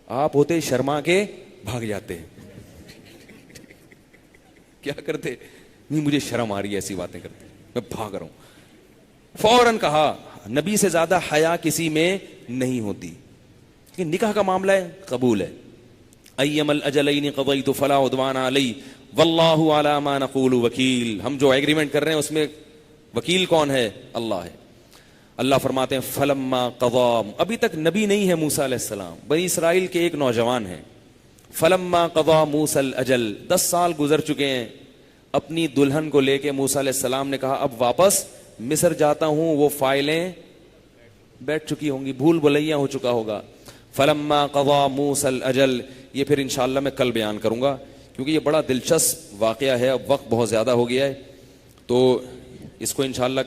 آپ ہوتے شرما کے بھاگ جاتے, کیا کرتے؟ نہیں مجھے شرم آ رہی ہے ایسی باتیں کرتے, میں بھاگ رہا ہوں. فوراً کہا نبی سے زیادہ حیا کسی میں نہیں ہوتی, کہ نکاح کا معاملہ ہے, قبول ہے. ایم الاجلین قضیت فلا عدوان علی واللہ علی ما نقول وکیل. ہم جو ایگریمنٹ کر رہے ہیں اس میں وکیل کون ہے؟ اللہ ہے. اللہ فرماتے ہیں فلما قضا, ابھی تک نبی نہیں ہے موسیٰ علیہ السلام, بنی اسرائیل کے ایک نوجوان ہیں. فلما قضا موسیٰ الاجل, 10 سال گزر چکے ہیں. اپنی دلہن کو لے کے موسیٰ علیہ السلام نے کہا اب واپس مصر جاتا ہوں, وہ فائلیں بیٹھ چکی ہوں گی, بھول بھلیاں ہو چکا ہوگا. فلما قضا موسیٰ الاجل, یہ پھر انشاءاللہ میں کل بیان کروں گا کیونکہ یہ بڑا دلچسپ واقعہ ہے. اب وقت بہت زیادہ ہو گیا ہے تو اس کو انشاءاللہ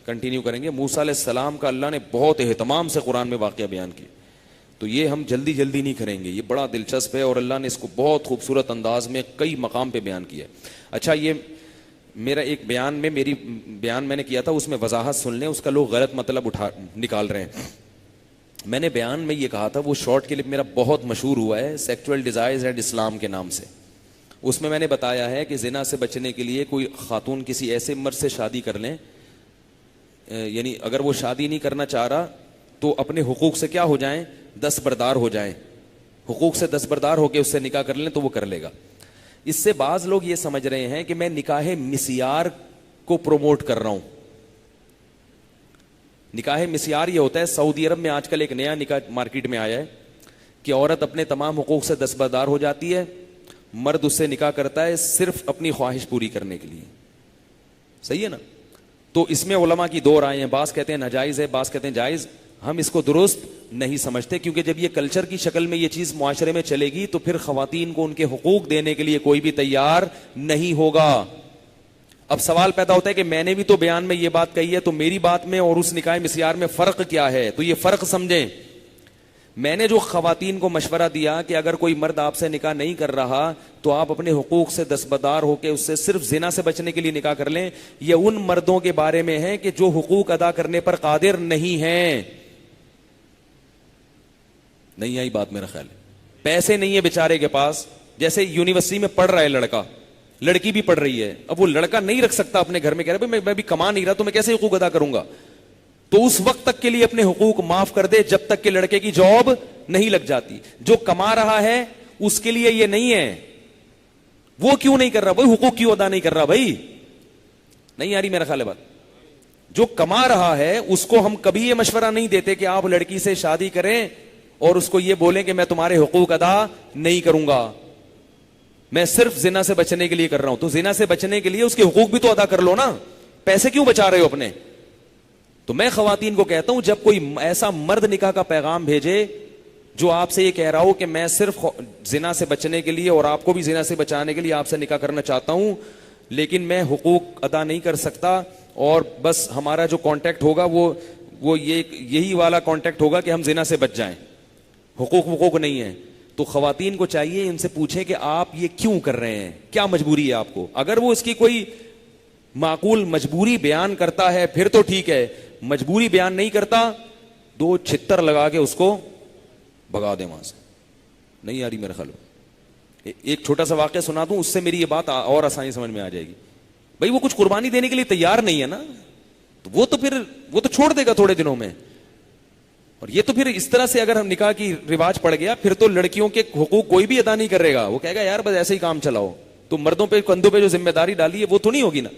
کنٹینیو کریں گے. موسیٰ علیہ السلام کا اللہ نے بہت اہتمام سے قرآن میں واقعہ بیان کیا, تو یہ ہم جلدی جلدی نہیں کریں گے, یہ بڑا دلچسپ ہے اور اللہ نے اس کو بہت خوبصورت انداز میں کئی مقام پہ بیان کیا ہے. اچھا یہ میرا ایک بیان میں نے کیا تھا, اس میں وضاحت سن لیں, اس کا لوگ غلط مطلب نکال رہے ہیں. میں نے بیان میں یہ کہا تھا, وہ شارٹ کلپ میرا بہت مشہور ہوا ہے, سیکچول ڈیزائرز اینڈ اسلام کے نام سے. اس میں نے بتایا ہے کہ زنا سے بچنے کے لیے کوئی خاتون کسی ایسے مرد سے شادی کر لیں, یعنی اگر وہ شادی نہیں کرنا چاہ رہا تو اپنے حقوق سے کیا ہو جائیں, دستبردار ہو جائیں, حقوق سے دستبردار ہو کے اس سے نکاح کر لیں تو وہ کر لے گا. اس سے بعض لوگ یہ سمجھ رہے ہیں کہ میں نکاح مسیار کو پروموٹ کر رہا ہوں. نکاح مسیار یہ ہوتا ہے, سعودی عرب میں آج کل ایک نیا نکاح مارکیٹ میں آیا ہے کہ عورت اپنے تمام حقوق سے دستبردار ہو جاتی ہے, مرد اس سے نکاح کرتا ہے صرف اپنی خواہش پوری کرنے کے لیے. صحیح ہے نا؟ تو اس میں علماء کی دو رائے ہیں, بعض کہتے ہیں ناجائز ہے, بعض کہتے ہیں جائز. ہم اس کو درست نہیں سمجھتے, کیونکہ جب یہ کلچر کی شکل میں یہ چیز معاشرے میں چلے گی تو پھر خواتین کو ان کے حقوق دینے کے لیے کوئی بھی تیار نہیں ہوگا. اب سوال پیدا ہوتا ہے کہ میں نے بھی تو بیان میں یہ بات کہی ہے, تو میری بات میں اور اس نکاح مسیار میں فرق کیا ہے؟ تو یہ فرق سمجھیں. میں نے جو خواتین کو مشورہ دیا کہ اگر کوئی مرد آپ سے نکاح نہیں کر رہا تو آپ اپنے حقوق سے دستبردار ہو کے اس سے صرف زنا سے بچنے کے لیے نکاح کر لیں, یہ ان مردوں کے بارے میں ہے کہ جو حقوق ادا کرنے پر قادر نہیں ہیں. نہیں آئی بات میرا خیال ہے. پیسے نہیں ہے بیچارے کے پاس, جیسے یونیورسٹی میں پڑھ رہا ہے لڑکا, لڑکی بھی پڑھ رہی ہے, اب وہ لڑکا نہیں رکھ سکتا اپنے گھر میں, کہہ رہا ہے میں بھی کما نہیں رہا تو میں کیسے حقوق ادا کروں گا, تو اس وقت تک کے لیے اپنے حقوق معاف کر دے جب تک کہ لڑکے کی جاب نہیں لگ جاتی. جو کما رہا ہے اس کے لیے یہ نہیں ہے. وہ کیوں نہیں کر رہا بھائی, حقوق کیوں ادا نہیں کر رہا بھائی؟ نہیں آ رہی میرا خیال ہے بات. جو کما رہا ہے اس کو ہم کبھی یہ مشورہ نہیں دیتے کہ آپ لڑکی سے شادی کریں اور اس کو یہ بولیں کہ میں تمہارے حقوق ادا نہیں کروں گا, میں صرف زنا سے بچنے کے لیے کر رہا ہوں. تو زنا سے بچنے کے لیے اس کے حقوق بھی تو ادا کر لو نا, پیسے کیوں بچا رہے ہو اپنے؟ تو میں خواتین کو کہتا ہوں جب کوئی ایسا مرد نکاح کا پیغام بھیجے جو آپ سے یہ کہہ رہا ہو کہ میں صرف زنا سے بچنے کے لیے اور آپ کو بھی زنا سے بچانے کے لیے آپ سے نکاح کرنا چاہتا ہوں, لیکن میں حقوق ادا نہیں کر سکتا اور بس ہمارا جو کانٹیکٹ ہوگا وہ یہی والا کانٹیکٹ ہوگا کہ ہم زنا سے بچ جائیں, حقوق نہیں ہے, تو خواتین کو چاہیے ان سے پوچھیں کہ آپ یہ کیوں کر رہے ہیں, کیا مجبوری ہے آپ کو. اگر وہ اس کی کوئی معقول مجبوری بیان کرتا ہے پھر تو ٹھیک ہے, مجبوری بیان نہیں کرتا دو چھتر لگا کے اس کو بھگا دیں وہاں سے. نہیں آ رہی میرے خیال میں. ایک چھوٹا سا واقعہ سنا دوں, اس سے میری یہ بات اور آسانی سمجھ میں آ جائے گی. بھائی وہ کچھ قربانی دینے کے لیے تیار نہیں ہے نا, تو وہ تو چھوڑ دے گا تھوڑے دنوں میں. اور یہ تو پھر اس طرح سے اگر ہم نکاح کی رواج پڑ گیا پھر تو لڑکیوں کے حقوق کوئی بھی ادا نہیں کرے گا, وہ کہے گا یار بس ایسے ہی کام چلاؤ. تو مردوں پہ کندھوں پہ جو ذمہ داری ڈالی ہے وہ تو نہیں ہوگی نا.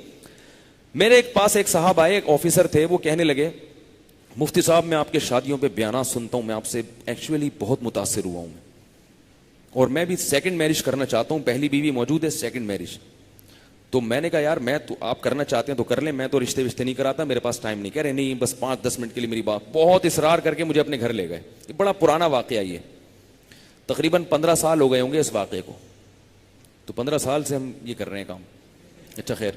میرے پاس ایک صاحب آئے, ایک آفیسر تھے, وہ کہنے لگے مفتی صاحب میں آپ کے شادیوں پہ بیانات سنتا ہوں, میں آپ سے ایکچولی بہت متاثر ہوا ہوں اور میں بھی سیکنڈ میرج کرنا چاہتا ہوں, پہلی بیوی موجود ہے, سیکنڈ میرج. تو میں نے کہا یار میں تو آپ کرنا چاہتے ہیں تو کر لیں, میں تو رشتے نہیں کراتا, میرے پاس ٹائم نہیں. کہہ رہے نہیں بس 5-10 منٹ کے لیے میری بات, بہت اصرار کر کے مجھے اپنے گھر لے گئے. یہ بڑا پرانا واقعہ, یہ تقریباً 15 سال ہو گئے ہوں گے اس واقعے کو, تو 15 سال سے ہم یہ کر رہے ہیں کام. اچھا خیر,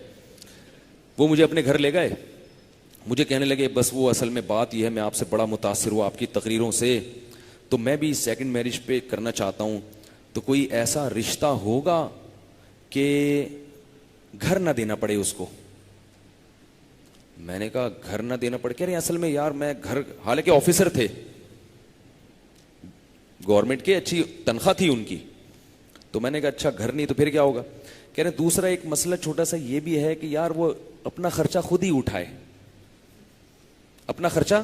وہ مجھے اپنے گھر لے گئے, مجھے کہنے لگے بس وہ اصل میں بات یہ ہے میں آپ سے بڑا متاثر ہوا آپ کی تقریروں سے, تو میں بھی سیکنڈ میرج پہ کرنا چاہتا ہوں, تو کوئی ایسا رشتہ ہوگا کہ گھر نہ دینا پڑے اس کو. میں نے کہا گھر نہ دینا پڑے, کہہ رہے ہیں اصل میں یار میں گھر, حالانکہ آفیسر تھے گورنمنٹ کے, اچھی تنخواہ تھی ان کی. تو میں نے کہا اچھا گھر نہیں تو پھر کیا ہوگا. کہہ رہے دوسرا ایک مسئلہ چھوٹا سا یہ بھی ہے کہ یار وہ اپنا خرچہ خود ہی اٹھائے. اپنا خرچہ؟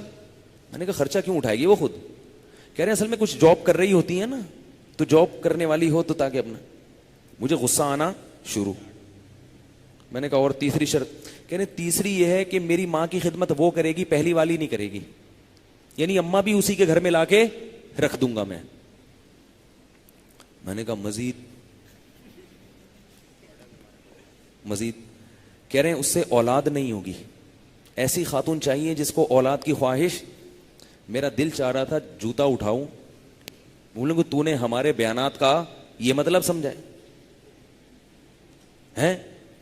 میں نے کہا خرچہ کیوں اٹھائے گی وہ خود. کہہ رہے ہیں اصل میں کچھ جاب کر رہی ہوتی ہے نا, تو جاب کرنے والی ہو تو تاکہ اپنا. مجھے غصہ آنا شروع. میں نے کہا اور تیسری شرط؟ کہہ رہے تیسری یہ ہے کہ میری ماں کی خدمت وہ کرے گی, پہلی والی نہیں کرے گی, یعنی اماں بھی اسی کے گھر میں لا کے رکھ دوں گا میں. میں نے کہا مزید. کہہ رہے ہیں اس سے اولاد نہیں ہوگی, ایسی خاتون چاہیے جس کو اولاد کی خواہش. میرا دل چاہ رہا تھا جوتا اٹھاؤں, بولوں کہ تو نے ہمارے بیانات کا یہ مطلب سمجھا ہے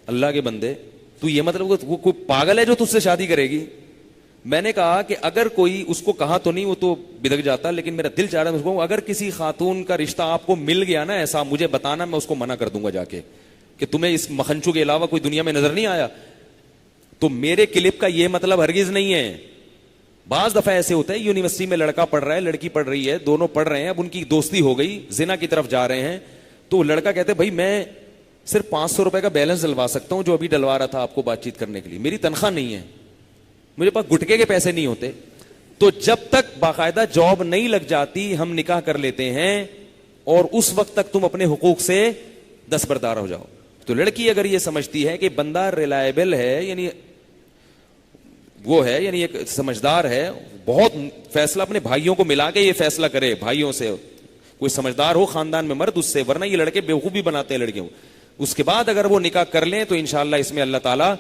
اللہ کے بندے, تو یہ مطلب وہ کوئی پاگل ہے جو تجھ سے شادی کرے گی. میں نے کہا کہ اگر کوئی اس کو کہا تو نہیں, وہ تو بدک جاتا, لیکن میرا دل چاہ رہا ہے اگر کسی خاتون کا رشتہ آپ کو مل گیا نا ایسا, مجھے بتانا, میں اس کو منع کر دوں گا جا کے کہ تمہیں اس مکھنچو کے علاوہ کوئی دنیا میں نظر نہیں آیا. تو میرے کلپ کا یہ مطلب ہرگز نہیں ہے. بعض دفعہ ایسے ہوتا ہے یونیورسٹی میں لڑکا پڑھ رہا ہے, لڑکی پڑھ رہی ہے, دونوں پڑھ رہے ہیں, اب ان کی دوستی ہو گئی, زنا کی طرف جا رہے ہیں, تو لڑکا کہتے بھائی میں صرف 500 روپے کا بیلنس ڈلوا سکتا ہوں جو ابھی ڈلوا رہا تھا آپ کو بات چیت کرنے کے لیے, میری تنخواہ نہیں ہے, مجھے پاس گٹکے کے پیسے نہیں ہوتے. تو جب تک باقاعدہ جاب نہیں لگ جاتی ہم نکاح کر لیتے ہیں, اور اس وقت تک تم اپنے حقوق سے دستبردار ہو جاؤ. تو لڑکی اگر یہ سمجھتی ہے کہ بندہ ریلائبل ہے, یعنی وہ ہے, یعنی ایک سمجھدار ہے, بہت فیصلہ اپنے بھائیوں کو ملا کے یہ فیصلہ کرے, بھائیوں سے کوئی سمجھدار ہو خاندان میں مرد اس سے، ورنہ یہ لڑکے بیوقوفی بناتے ہیں لڑکیوں. اس کے بعد اگر وہ نکاح کر لیں تو انشاءاللہ اس میں اللہ تعالیٰ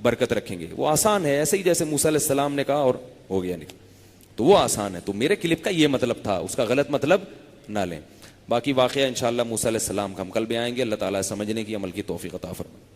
برکت رکھیں گے. وہ آسان ہے، ایسے ہی جیسے موسیٰ علیہ السلام نے کہا اور ہو گیا نکاح، تو وہ آسان ہے. تو میرے کلپ کا یہ مطلب تھا، اس کا غلط مطلب نہ لیں. باقی واقعہ انشاءاللہ موسیٰ علیہ السلام کا ہم کل بھی آئیں گے. اللہ تعالیٰ سمجھنے کی، عمل کی توفیق عطا فرمائے.